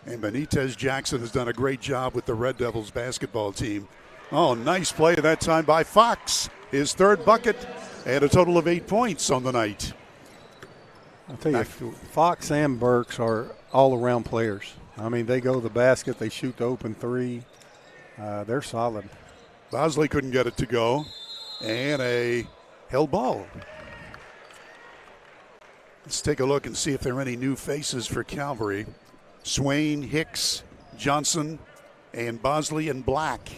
And Benitez Jackson has done a great job with the Red Devils basketball team. Oh, nice play that time by Fox. His 3rd bucket and a total of 8 points on the night. I'll tell you, Fox and Burks are all-around players. I mean, they go to the basket, they shoot the open three. They're solid. Bosley couldn't get it to go. And a held ball. Let's take a look and see if there are any new faces for Calvary. Swain, Hicks, Johnson, and Bosley and Black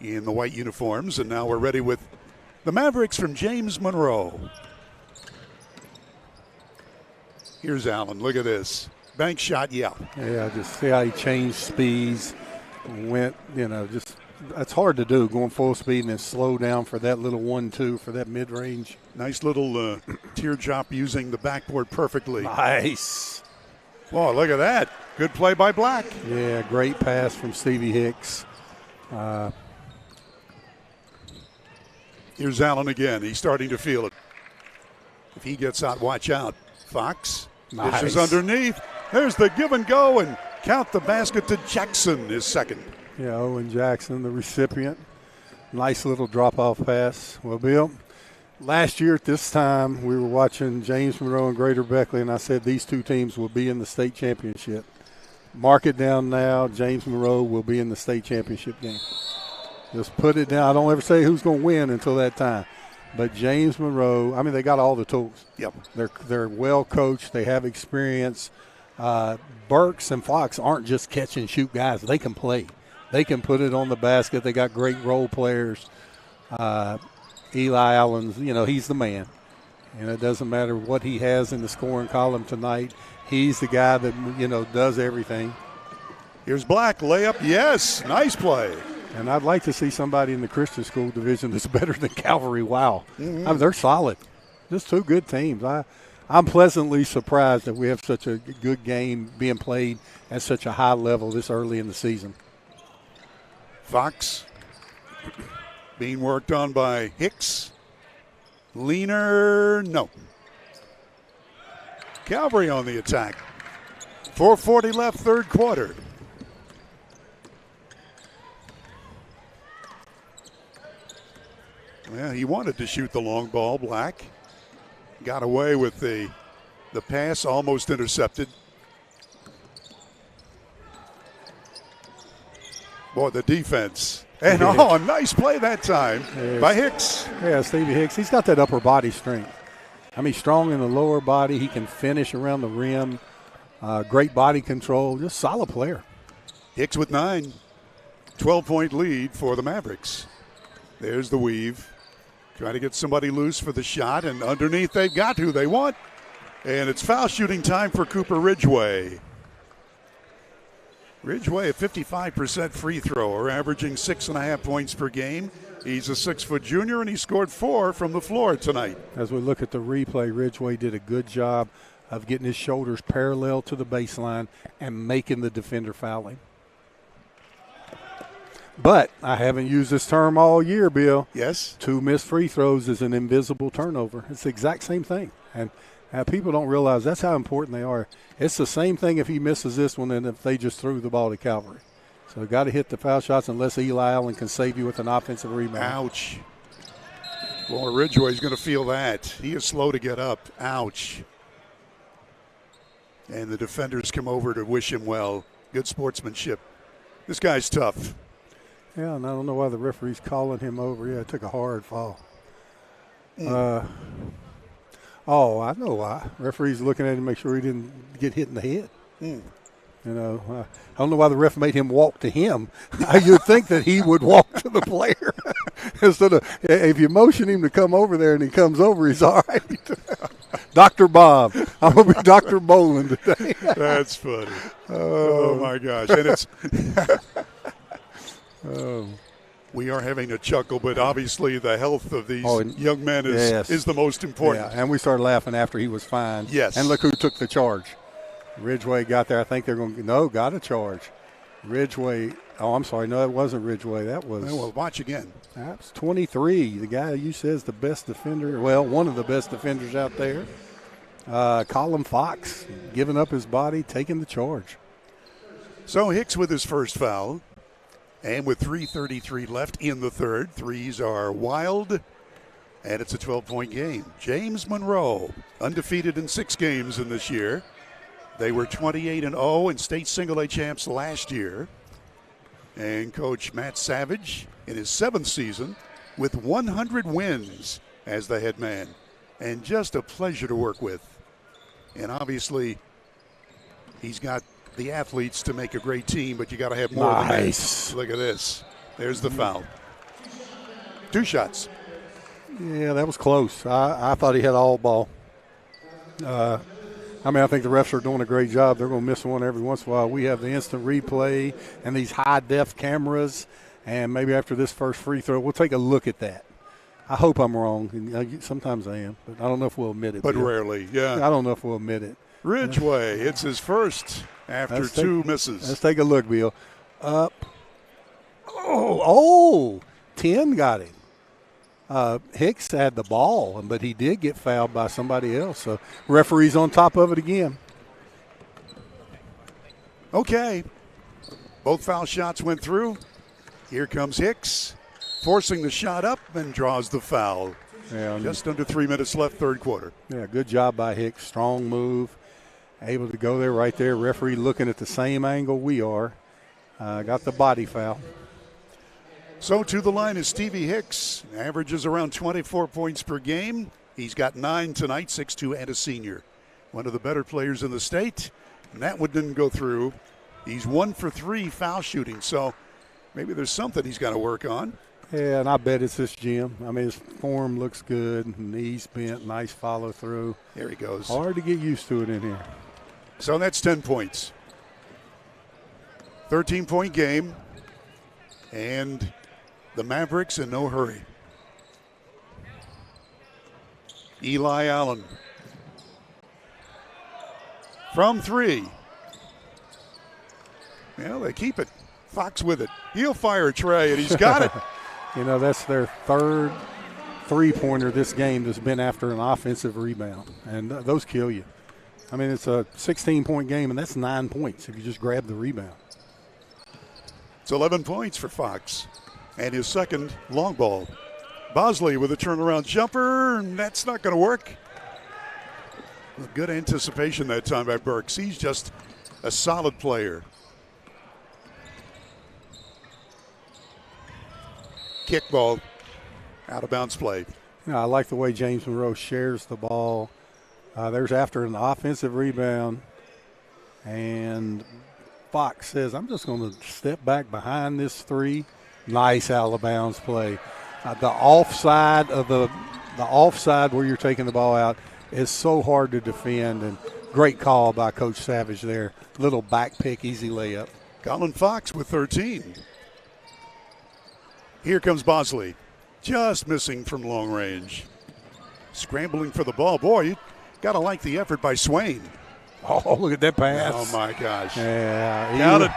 in the white uniforms. And now we're ready with the Mavericks from James Monroe. Here's Allen. Look at this. Bank shot, yeah. Yeah, just see how he changed speeds. Went, you know, just that's hard to do, going full speed and then slow down for that little 1-2 for that mid-range. Nice little teardrop using the backboard perfectly. Nice. Whoa, look at that. Good play by Black. Yeah, great pass from Stevie Hicks. Here's Allen again. He's starting to feel it. If he gets out, watch out. Fox dishes underneath. There's the give and go, and count the basket to Jackson, his 2nd. Yeah, Owen Jackson, the recipient. Nice little drop-off pass. Well, Bill, last year at this time, we were watching James Monroe and Greater Beckley, and I said these two teams will be in the state championship. Mark it down now. James Monroe will be in the state championship game. Just put it down. I don't ever say who's going to win until that time. But James Monroe, I mean, they got all the tools. Yep. They're well coached. They have experience. Burks and Fox aren't just catch and shoot guys. They can play. They can put it on the basket. They got great role players. Eli Allen's, you know, he's the man. And it doesn't matter what he has in the scoring column tonight. He's the guy that, you know, does everything. Here's Black, layup, yes, nice play. And I'd like to see somebody in the Christian school division that's better than Calvary. Wow. I mean, they're solid. Just two good teams. I'm pleasantly surprised that we have such a good game being played at such a high level this early in the season. Fox being worked on by Hicks. Leaner, no. Calvary on the attack. 4:40 left, 3rd quarter. Well, he wanted to shoot the long ball, Black. Got away with the pass, almost intercepted. Boy, the defense And a nice play that time by Hicks. Yeah, Stevie Hicks. He's got that upper body strength. I mean, strong in the lower body. He can finish around the rim. Great body control. Just solid player. Hicks with 9. 12-point lead for the Mavericks. There's the weave. Trying to get somebody loose for the shot, and underneath they've got who they want. And it's foul shooting time for Cooper Ridgway. Ridgway, a 55% free thrower, averaging 6.5 points per game. He's a 6-foot junior, and he scored 4 from the floor tonight. As we look at the replay, Ridgway did a good job of getting his shoulders parallel to the baseline and making the defender foul him. But I haven't used this term all year, Bill. Yes. 2 missed free throws is an invisible turnover. It's the exact same thing. And people don't realize that's how important they are. It's the same thing if he misses this one than if they just threw the ball to Calvary. So got to hit the foul shots unless Eli Allen can save you with an offensive rebound. Ouch. Boy, Ridgway's going to feel that. He is slow to get up. Ouch. And the defenders come over to wish him well. Good sportsmanship. This guy's tough. Yeah, and I don't know why the referee's calling him over. Yeah, it took a hard fall. I know why. Referee's looking at him to make sure he didn't get hit in the head. You know, I don't know why the ref made him walk to him. You'd think that he would walk to the player. Instead of, if you motion him to come over there and he comes over, he's all right. Dr. Bob. I'm going to be Dr. Bolin today. That's funny. Oh, my gosh. And it's we are having a chuckle, but obviously the health of these young men is the most important. Yeah, and we started laughing after he was fined. Yes. And look who took the charge. Ridgway got there. I think they're going to – got a charge. Ridgway – I'm sorry. No, it wasn't Ridgway. That was – well, watch again. That's 23. The guy you said is the best defender – well, one of the best defenders out there. Colin Fox giving up his body, taking the charge. So Hicks with his first foul. And with 3:33 left in the third, threes are wild, and it's a 12-point game. James Monroe, undefeated in 6 games in this year. They were 28-0 and state single-A champs last year. And Coach Matt Savage in his 7th season with 100 wins as the head man. And just a pleasure to work with. And obviously, he's got the athletes to make a great team, but you got to have more than that. Look at this. There's the foul. 2 shots. Yeah, that was close. I thought he had all ball. I think the refs are doing a great job. They're going to miss one every once in a while. We have the instant replay and these high-def cameras, and maybe after this first free throw, we'll take a look at that. I hope I'm wrong. Sometimes I am, but I don't know if we'll admit it. But rarely, yeah. I don't know if we'll admit it. Ridgway, it's his first after 2 misses. Let's take a look, Bill. Up. 10 got him. Hicks had the ball, but he did get fouled by somebody else. So referee's on top of it again. Okay. Both foul shots went through. Here comes Hicks, forcing the shot up and draws the foul. Yeah, just under 3 minutes left, third quarter. Yeah, good job by Hicks. Strong move. Able to go there right there. Referee looking at the same angle we are. Got the body foul. So to the line is Stevie Hicks. Averages around 24 points per game. He's got 9 tonight, 6'2", and a senior. One of the better players in the state. And that one didn't go through. He's 1 for 3 foul shooting. So maybe there's something he's got to work on. Yeah, and I bet it's this gym. I mean, his form looks good. Knees bent, nice follow through. There he goes. Hard to get used to it in here. So that's 10 points. 13-point game. And the Mavericks in no hurry. Eli Allen. From 3. Well, they keep it. Fox with it. He'll fire Trey, and he's got it. You know, that's their third three-pointer this game that's been after an offensive rebound. And those kill you. I mean, it's a 16-point game, and that's 9 points if you just grab the rebound. It's 11 points for Fox. And his second long ball. Bosley with a turnaround jumper, and that's not going to work. Good anticipation that time by Burks. He's just a solid player. kick ball, out of bounds play. I like the way James Monroe shares the ball. There's after an offensive rebound, and Fox says, I'm just going to step back behind this three. Nice out of bounds play. The offside where you're taking the ball out is so hard to defend, and great call by Coach Savage there. Little back pick, easy layup. Colin Fox with 13. Here comes Bosley. Just missing from long range. Scrambling for the ball. Boy, you got to like the effort by Swain. Oh, look at that pass. Oh, my gosh. Yeah. Count it.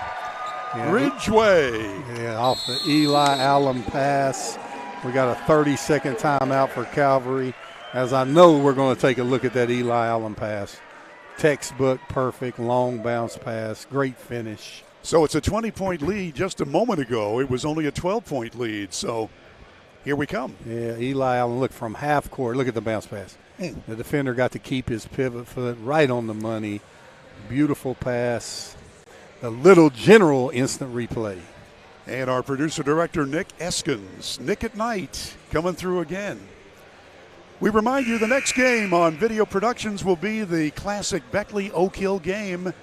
Ridgeway. Yeah, off the Eli Allen pass. We got a 30-second timeout for Calvary. As I know, we're going to take a look at that Eli Allen pass. Textbook, perfect, long bounce pass, great finish. So it's a 20-point lead. Just a moment ago, it was only a 12-point lead. So here we come. Yeah, Eli Allen, look, from half court. Look at the bounce pass. The defender got to keep his pivot foot right on the money. Beautiful pass. The little general instant replay. And our producer-director, Nick Eskins. Nick at night, coming through again. We remind you the next game on Video Productions will be the classic Beckley-Oak Hill game.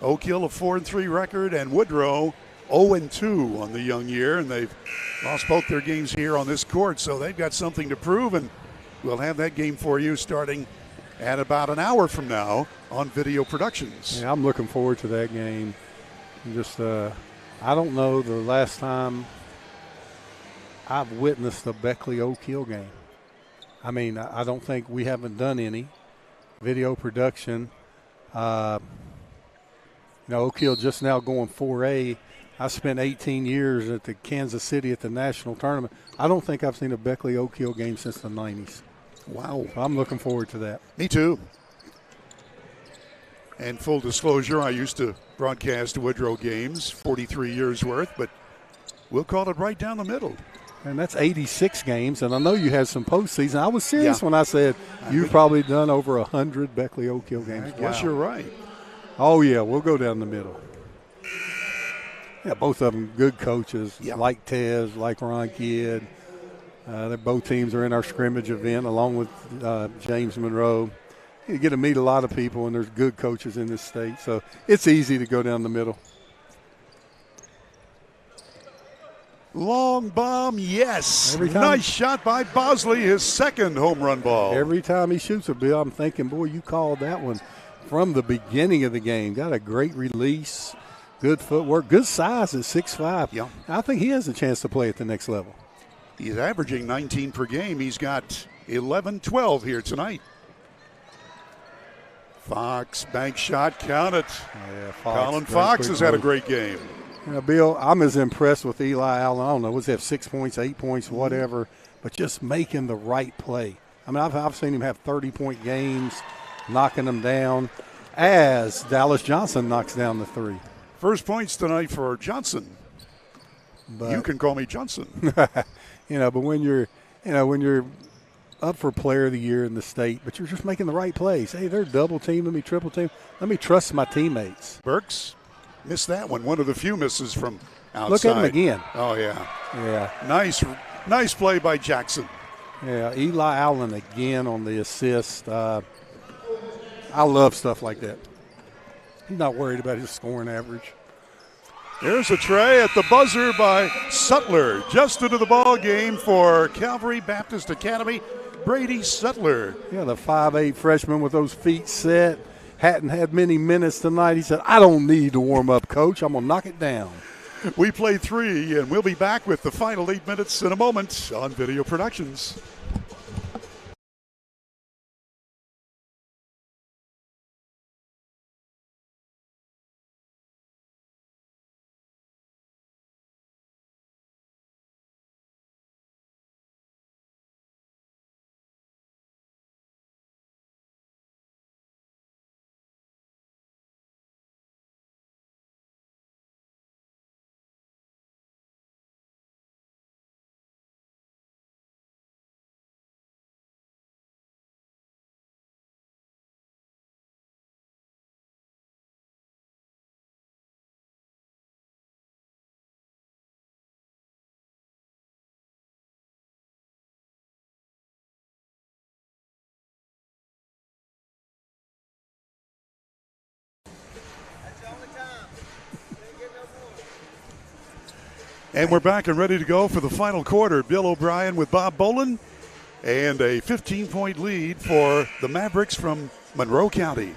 Oak Hill a 4-3 record, and Woodrow 0-2 on the young year, and they've lost both their games here on this court, so they've got something to prove, and we'll have that game for you starting at about an hour from now on Video Productions. Yeah, I'm looking forward to that game. Just, I don't know the last time I've witnessed a Beckley-Oak Hill game. I mean, I don't think we haven't done any video production. Oak Hill just now going 4A. I spent 18 years at the Kansas City at the national tournament. I don't think I've seen a Beckley-Oak Hill game since the 90s. Wow. So I'm looking forward to that. Me too. And full disclosure, I used to broadcast Woodrow games, 43 years worth, but we'll call it right down the middle. And that's 86 games, and I know you had some postseason. I was serious when I said you've probably done over 100 Beckley-Oak Hill games. I guess you're right. Oh, yeah, we'll go down the middle. Yeah, both of them good coaches, like Tez, like Ron Kidd. Both teams are in our scrimmage event along with James Monroe. You get to meet a lot of people, and there's good coaches in this state, so it's easy to go down the middle. Long bomb, yes. Nice shot by Bosley, his second home run ball. Every time he shoots a bill, I'm thinking, boy, you called that one from the beginning of the game. Got a great release, good footwork, good size at 6'5". Yeah. I think he has a chance to play at the next level. He's averaging 19 per game. He's got 11-12 here tonight. Fox, bank shot, count it. Yeah, Colin Fox has had a great game. Bill, I'm as impressed with Eli Allen. I don't know, was he have 6 points, 8 points, whatever, but just making the right play. I mean, I've seen him have 30-point games, knocking them down, as Dallas Johnson knocks down the three. First points tonight for Johnson. But you can call me Johnson. But when you're up for Player of the Year in the state, but you're just making the right plays. Hey, they're double teaming me, triple team. Let me trust my teammates. Burks missed that one. One of the few misses from outside. Look at him again. Oh, yeah. Yeah. Nice play by Jackson. Yeah, Eli Allen again on the assist. I love stuff like that. He's not worried about his scoring average. There's a tray at the buzzer by Sutler. Just into the ball game for Calvary Baptist Academy, Brady Sutler. Yeah, the 5'8" freshman with those feet set. Hadn't had many minutes tonight. He said, I don't need to warm up, Coach. I'm going to knock it down. We play 3, and we'll be back with the final 8 minutes in a moment on Video Productions. And we're back and ready to go for the final quarter. Bill O'Brien with Bob Bolin, and a 15-point lead for the Mavericks from Monroe County.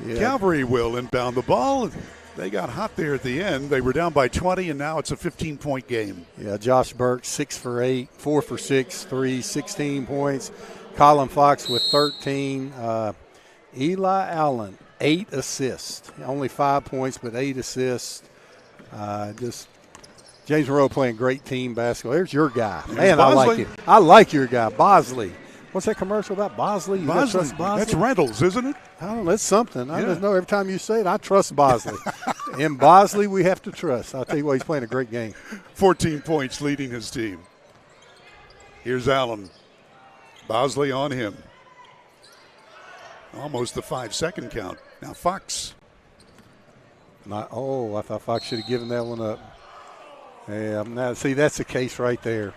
Yeah. Calvary will inbound the ball. They got hot there at the end. They were down by 20, and now it's a 15-point game. Yeah, Josh Burke, 6 for 8, 4 for 6, 3, 16 points. Colin Fox with 13. Eli Allen, 8 assists. Only 5 points, but 8 assists. James Monroe playing great team basketball. There's your guy. Man, I like it. I like your guy, Bosley. What's that commercial about? Bosley? You Bosley. Bosley? That's Reynolds, isn't it? I don't know. That's something. I just know every time you say it, I trust Bosley. And Bosley, we have to trust. I'll tell you what, he's playing a great game. 14 points leading his team. Here's Allen. Bosley on him. Almost the 5-second count. Now Fox. I thought Fox should have given that one up. Yeah, now see, that's the case right there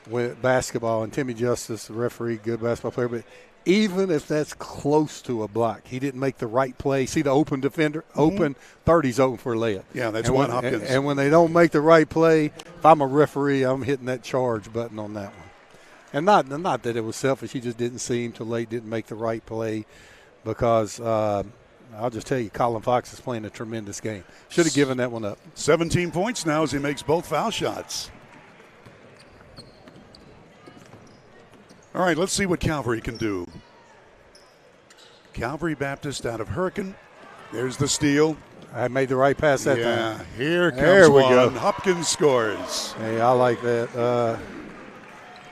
with basketball. And Timmy Justice, the referee, good basketball player. But even if that's close to a block, he didn't make the right play. See the open defender, open 30's open for a layup. Yeah, that's Juan Hopkins. And when they don't make the right play, if I'm a referee, I'm hitting that charge button on that one. And not that it was selfish. He just didn't see him too late, didn't make the right play because I'll just tell you, Colin Fox is playing a tremendous game. Should have given that one up. 17 points now as he makes both foul shots. All right, let's see what Calvary can do. Calvary Baptist out of Hurricane. There's the steal. I made the right pass that time. Yeah, here comes there we one. go. Hopkins scores. Hey, I like that.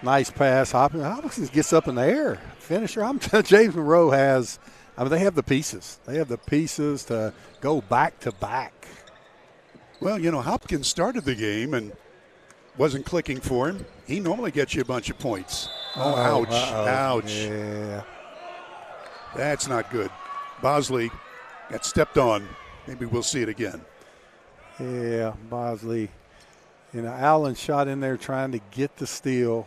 Nice pass. Hopkins gets up in the air. Finisher. James Monroe has – they have the pieces. They have the pieces to go back to back. Well, Hopkins started the game and wasn't clicking for him. He normally gets you a bunch of points. Ouch. Ouch. Yeah. That's not good. Bosley got stepped on. Maybe we'll see it again. Yeah, Bosley. Allen shot in there trying to get the steal.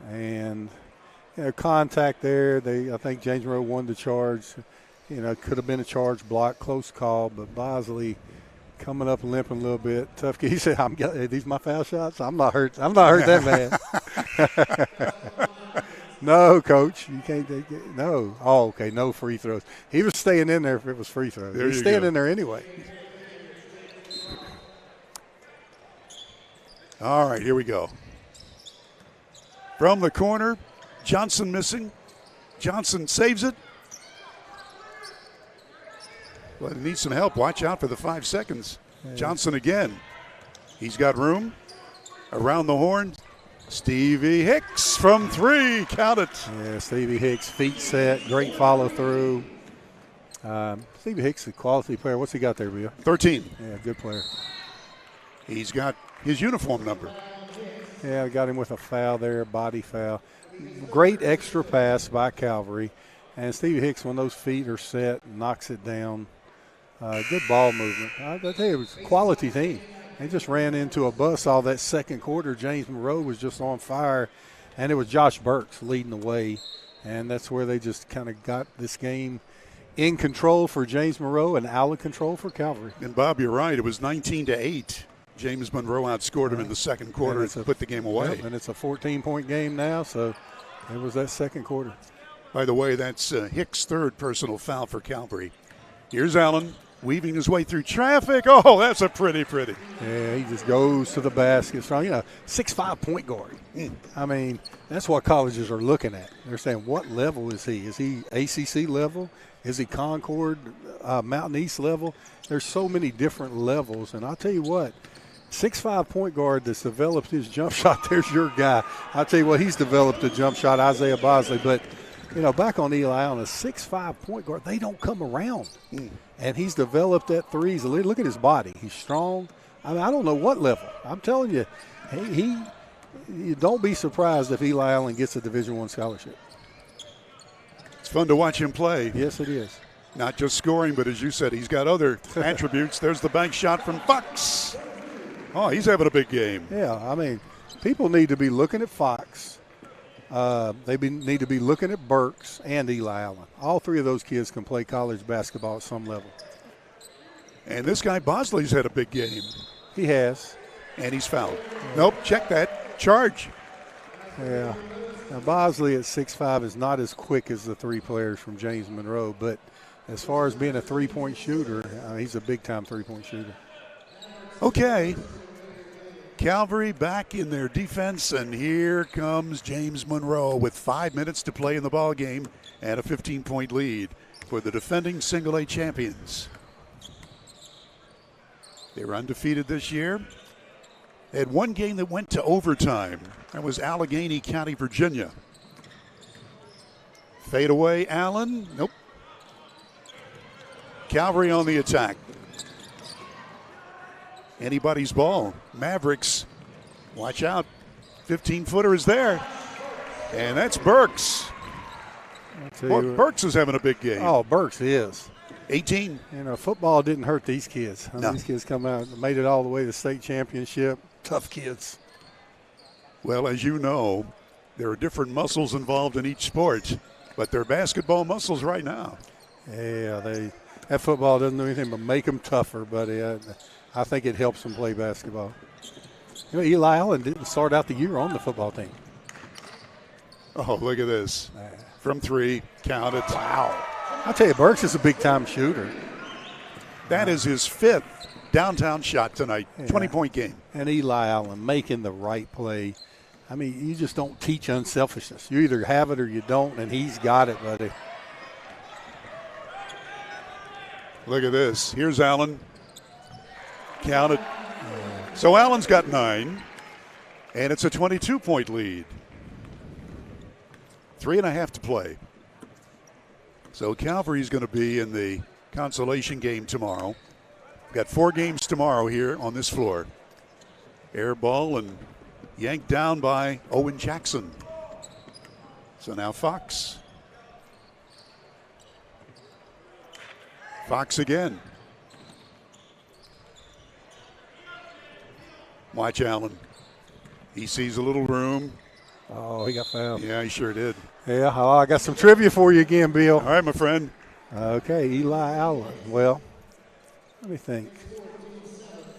And contact there. I think James Monroe won the charge. Could have been a charge block, close call, but Bosley coming up limping a little bit. Tough. He said, "These my foul shots. I'm not hurt. I'm not hurt that bad." No, coach, you can't take it. No. Oh, okay. No free throws. He was staying in there if it was free throws. He's staying in there anyway. All right, here we go. From the corner. Johnson missing. Johnson saves it. Well, he needs some help. Watch out for the 5 seconds. Yeah. Johnson again. He's got room. Around the horn. Stevie Hicks from 3. Count it. Yeah, Stevie Hicks, feet set. Great follow through. Stevie Hicks, a quality player. What's he got there, Bill? 13. Yeah, good player. He's got his uniform number. Yeah, I got him with a foul there, body foul. Great extra pass by Calvary. And Stevie Hicks, when those feet are set, knocks it down. Good ball movement. I tell you, it was a quality team. They just ran into a buzzsaw that second quarter. James Monroe was just on fire, and it was Josh Burks leading the way. And that's where they just kind of got this game in control for James Monroe and out of control for Calvary. And, Bob, you're right. It was 19-8. James Monroe outscored him in the second quarter and put the game away. Yep, and it's a 14-point game now, so it was that second quarter. By the way, that's Hicks' third personal foul for Calvary. Here's Allen weaving his way through traffic. Oh, that's a pretty. Yeah, he just goes to the basket. Strong, 6'5" point guard. I mean, that's what colleges are looking at. They're saying, what level is he? Is he ACC level? Is he Concord, Mountain East level? There's so many different levels, and I'll tell you what, 6'5" point guard that's developed his jump shot, there's your guy. I'll tell you what, he's developed a jump shot, Isaiah Bosley. But, back on Eli Allen, a 6'5" point guard, they don't come around. And he's developed that threes. Look at his body. He's strong. I mean, I don't know what level. I'm telling you, you don't be surprised if Eli Allen gets a Division I scholarship. It's fun to watch him play. Yes, it is. Not just scoring, but as you said, he's got other attributes. There's the bank shot from Fox. Oh, he's having a big game. Yeah, I mean, people need to be looking at Fox. Need to be looking at Burks and Eli Allen. All three of those kids can play college basketball at some level. And this guy Bosley's had a big game. He has. And he's fouled. Nope, check that. Charge. Yeah. Now, Bosley at 6'5" is not as quick as the three players from James Monroe, but as far as being a three-point shooter, he's a big-time three-point shooter. Okay. Calvary back in their defense, and here comes James Monroe with 5 minutes to play in the ball game and a 15-point lead for the defending single-A champions. They were undefeated this year. They had one game that went to overtime. That was Allegheny County, Virginia. Fade away, Allen. Nope. Calvary on the attack. Anybody's ball. Mavericks, watch out. 15-footer is there. And that's Burks. Burks is having a big game. Oh, Burks is. 18. You know, football didn't hurt these kids. No. These kids come out and made it all the way to the state championship. Tough kids. Well, as you know, there are different muscles involved in each sport, but they're basketball muscles right now. Yeah, that football doesn't do anything but make them tougher, buddy. I think it helps them play basketball. You know, Eli Allen didn't start out the year on the football team. Oh, look at this. From three, count it. Wow. I'll tell you, Burks is a big-time shooter. That is his 5th downtown shot tonight. 20-point game. And Eli Allen making the right play. I mean, you just don't teach unselfishness. You either have it or you don't, and he's got it, buddy. Look at this. Here's Allen. Count it. So Allen's got 9, and it's a 22-point lead. 3.5 to play. So Calvary's going to be in the consolation game tomorrow. We've got 4 games tomorrow here on this floor. Air ball and yanked down by Owen Jackson. So now Fox. Fox again. Watch Allen. He sees a little room. Oh, he got fouled. Yeah, he sure did. Yeah, I got some trivia for you again, Bill. All right, my friend. Okay, Eli Allen. Well, let me think.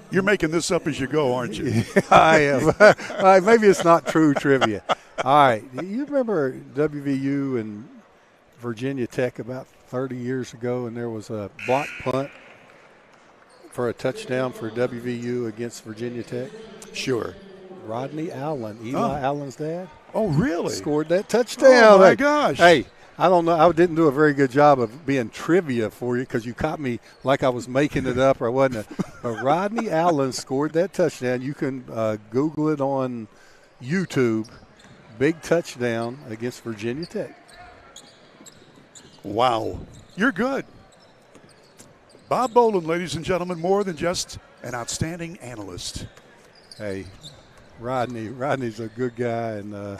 You're making this up as you go, aren't you? Yeah, I am. All right, maybe it's not true trivia. All right, you remember WVU and Virginia Tech about 30 years ago, and there was a block punt for a touchdown for WVU against Virginia Tech? Sure. Rodney Allen, Eli Allen's dad. Oh, really? Scored that touchdown. Oh, my gosh. Hey, I don't know. I didn't do a very good job of being trivia for you because you caught me like I was making it up or wasn't. But Rodney Allen scored that touchdown. You can Google it on YouTube. Big touchdown against Virginia Tech. Wow. You're good. Bob Boland, ladies and gentlemen, more than just an outstanding analyst. Hey, Rodney's a good guy, and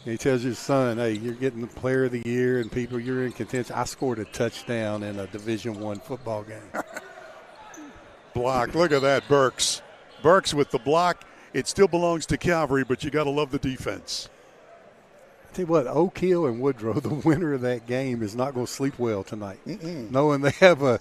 he tells his son, hey, you're getting the player of the year and people, you're in contention. I scored a touchdown in a Division I football game. Block. Look at that, Burks. Burks with the block. It still belongs to Calvary, but you got to love the defense. I tell you what, Oak Hill and Woodrow, the winner of that game, is not going to sleep well tonight. Knowing they have a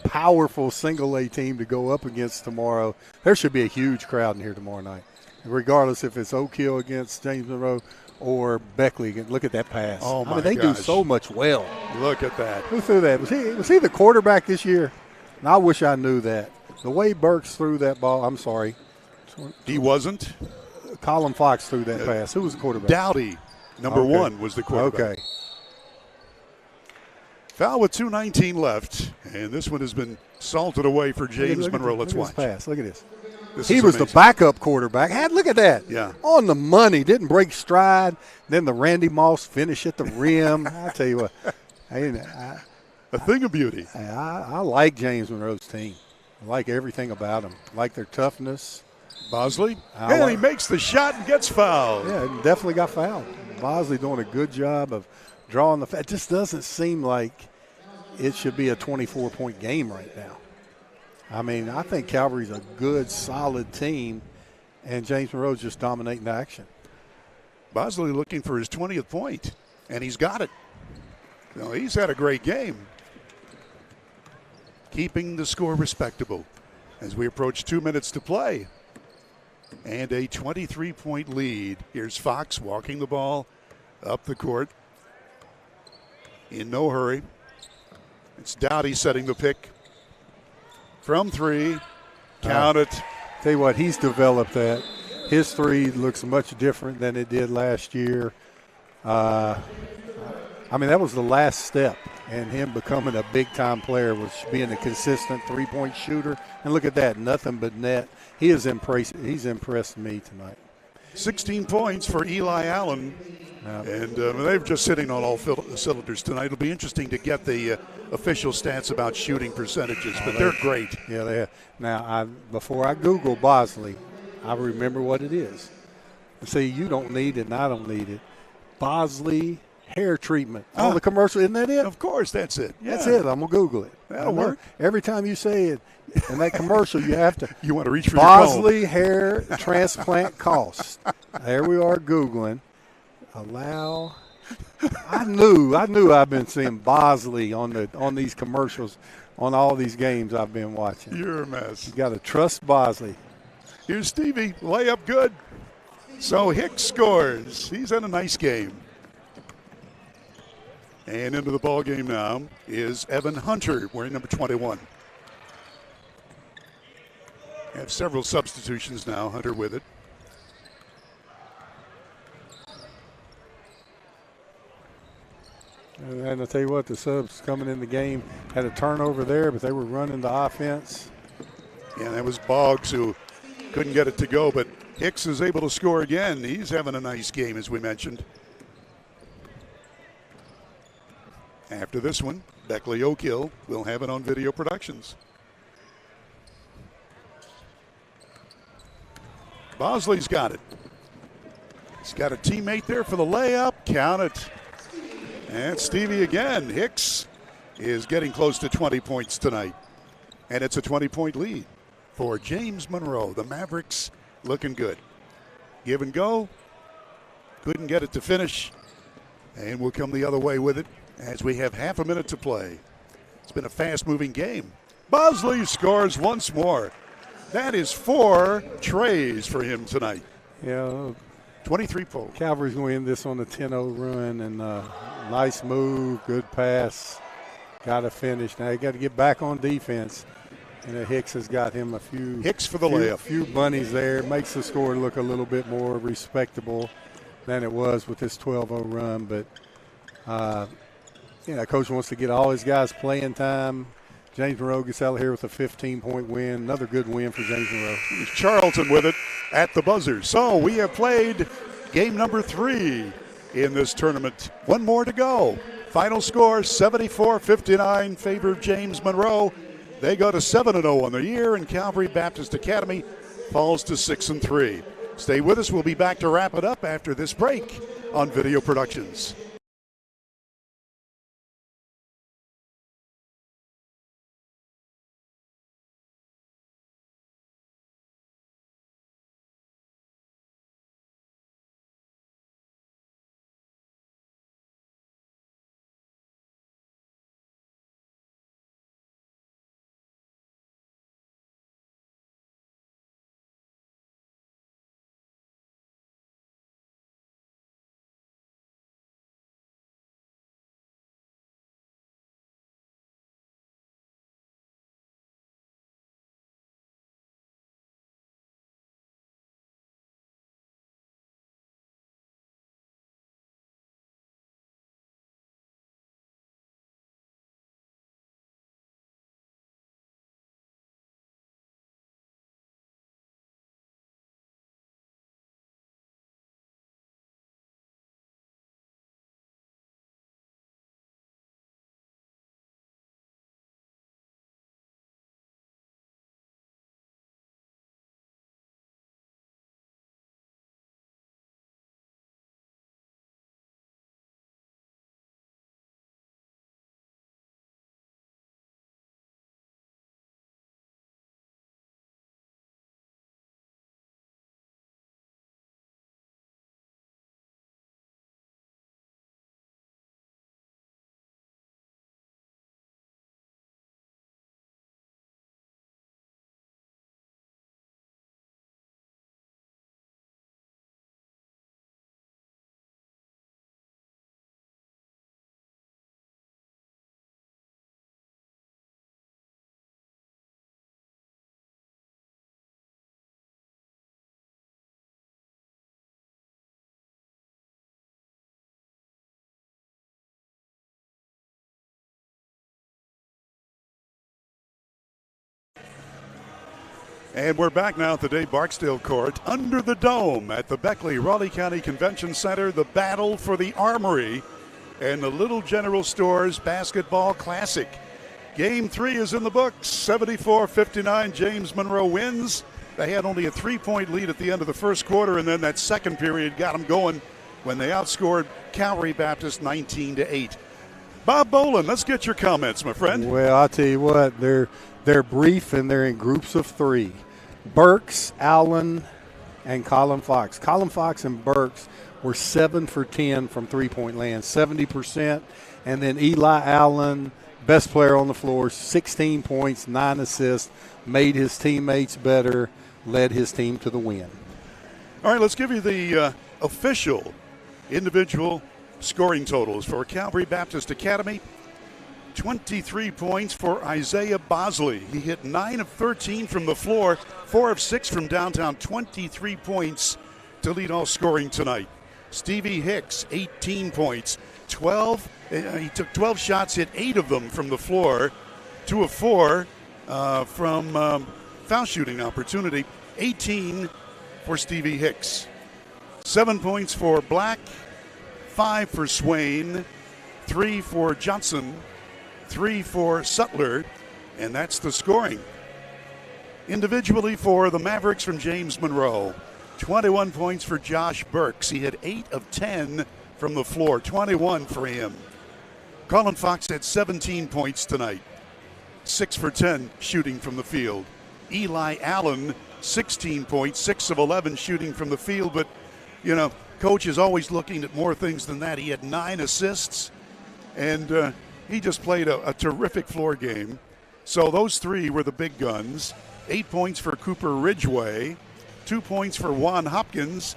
powerful single-A team to go up against tomorrow. There should be a huge crowd in here tomorrow night, regardless if it's Oak Hill against James Monroe or Beckley. Look at that pass. Oh, my I mean, they do so much well. Look at that. Who threw that? Was he the quarterback this year? And I wish I knew that. The way Burks threw that ball, I'm sorry. He wasn't? Colin Fox threw that pass. Who was the quarterback? Dowdy. Number 1 was the quarterback. Okay. Foul with 2:19 left, and this one has been salted away for James Monroe. Let's watch. Pass. Look at this. He was the backup quarterback. Look at that. Yeah. On the money. Didn't break stride. Then the Randy Moss finish at the rim. I tell you what. A thing of beauty. I like James Monroe's team. I like everything about them. I like their toughness. Bosley. And he makes the shot and gets fouled. Yeah, definitely got fouled. Bosley doing a good job of drawing the – it just doesn't seem like it should be a 24-point game right now. I mean, I think Calvary's a good, solid team, and James Monroe's just dominating the action. Bosley looking for his 20th point, and he's got it. He's had a great game. Keeping the score respectable. as we approach 2 minutes to play. And a 23-point lead. Here's Fox walking the ball up the court. In no hurry. It's Dowdy setting the pick. From three. Count it. Tell you what, he's developed that. His three looks much different than it did last year. I mean, that was the last step in him becoming a big-time player, was being a consistent three-point shooter. And look at that, nothing but net. He's impressed me tonight. 16 points for Eli Allen. And they're just sitting on all cylinders tonight. It'll be interesting to get the official stats about shooting percentages, but they're great. Yeah, they have. Now, before I Google Bosley, I remember what it is. See, you don't need it, and I don't need it. Bosley hair treatment. On the commercial, isn't that it? Of course, that's it. Yeah. That's it. I'm going to Google it. That'll work. Every time you say it in that commercial, you have to. You want to reach for Bosley hair transplant cost. There we are Googling. Allow. I knew I've been seeing Bosley on these commercials on all these games I've been watching. You're a mess. You got to trust Bosley. Here's Stevie. Layup good. So Hicks scores. He's had a nice game. And into the ball game now is Evan Hunter, wearing number 21. Have several substitutions now. Hunter with it. And I'll tell you what, the subs coming in the game had a turnover there, but they were running the offense. Yeah, that was Boggs who couldn't get it to go, but Hicks is able to score again. He's having a nice game, as we mentioned. After this one, Beckley Oakhill will have it on video productions. Bosley's got it. He's got a teammate there for the layup. Count it. And Stevie again. Hicks is getting close to 20 points tonight. And it's a 20-point lead for James Monroe. The Mavericks looking good. Give and go. Couldn't get it to finish. And we'll come the other way with it as we have half a minute to play. It's been a fast-moving game. Bosley scores once more. That is 4 trays for him tonight. Yeah, 23 points. Calvary's going to end this on a 10-0 run, and nice move, good pass. Got to finish. Now you got to get back on defense. And Hicks has got him a few. Hicks for the layup. A few bunnies there. Makes the score look a little bit more respectable than it was with this 12-0 run. But, Coach wants to get all his guys playing time. James Monroe gets out of here with a 15-point win. Another good win for James Monroe. Charlton with it at the buzzer. So we have played game number 3 in this tournament. One more to go. Final score, 74-59, favor of James Monroe. They go to 7-0 on the year, and Calvary Baptist Academy falls to 6-3. Stay with us. We'll be back to wrap it up after this break on Video Productions. And we're back now at the Dave Barksdale Court under the dome at the Beckley Raleigh County Convention Center. The battle for the AMORY and the Little General Stores Basketball Classic. Game 3 is in the books. 74-59, James Monroe wins. They had only a 3-point lead at the end of the first quarter, and then that second period got them going when they outscored Calvary Baptist 19-8. Bob Bolin, let's get your comments, my friend. Well, I'll tell you what, they're brief and they're in groups of 3. Burks, Allen, and Colin Fox. Colin Fox and Burks were 7 for 10 from three-point land, 70%. And then Eli Allen, best player on the floor, 16 points, 9 assists, made his teammates better, led his team to the win. All right, let's give you the official individual scoring totals for Calvary Baptist Academy. 23 points for Isaiah Bosley. He hit 9 of 13 from the floor, 4 of 6 from downtown, 23 points to lead all scoring tonight. Stevie Hicks, 18 points, 12. He took 12 shots, hit 8 of them from the floor, 2 of 4 from foul shooting opportunity, 18 for Stevie Hicks. 7 points for Black, 5 for Swain, 3 for Johnson, 3 for Sutler, and that's the scoring. Individually for the Mavericks from James Monroe, 21 points for Josh Burks. He had 8 of 10 from the floor, 21 for him. Colin Fox had 17 points tonight, 6 for 10 shooting from the field. Eli Allen, 16 points, 6 of 11 shooting from the field, but, you know, coach is always looking at more things than that. He had 9 assists, and he just played a terrific floor game. So those 3 were the big guns. 8 points for Cooper Ridgway, 2 points for Juan Hopkins,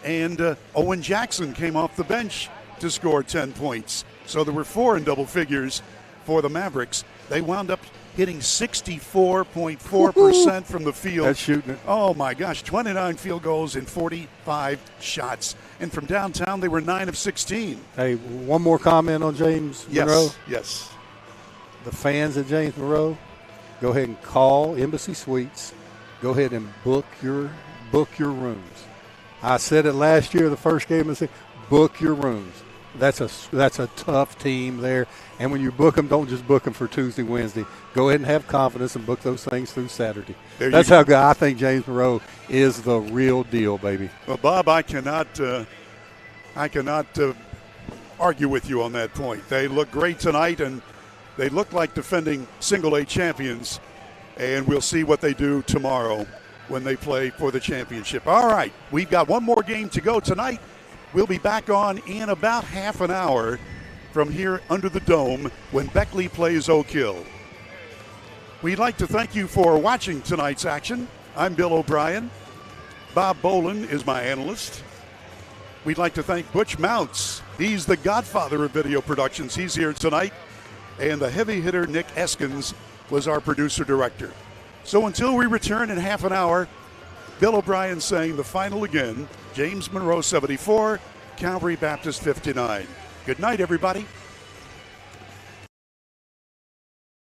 and Owen Jackson came off the bench to score 10 points. So there were 4 in double figures for the Mavericks. They wound up hitting 64.4% from the field. That's shooting it. Oh, my gosh, 29 field goals and 45 shots. And from downtown, they were 9 of 16. Hey, one more comment on James Monroe. Yes. The fans at James Monroe, go ahead and call Embassy Suites. Go ahead and book your rooms. I said it last year, the first game, I said, book your rooms. That's a tough team there. And when you book them, don't just book them for Tuesday, Wednesday. Go ahead and have confidence and book those things through Saturday. That's how good I think James Monroe is, the real deal, baby. Well, Bob, I cannot argue with you on that point. They look great tonight, and they look like defending single-A champions. And we'll see what they do tomorrow when they play for the championship. All right, we've got one more game to go tonight. We'll be back on in about half an hour from here under the dome when Beckley plays Oak Hill. We'd like to thank you for watching tonight's action. I'm Bill O'Brien. Bob Bolin is my analyst. We'd like to thank Butch Mounts. He's the godfather of video productions. He's here tonight. And the heavy hitter Nick Eskins was our producer-director. So until we return in half an hour, Bill O'Brien saying the final again, James Monroe 74, Calvary Baptist 59. Good night, everybody.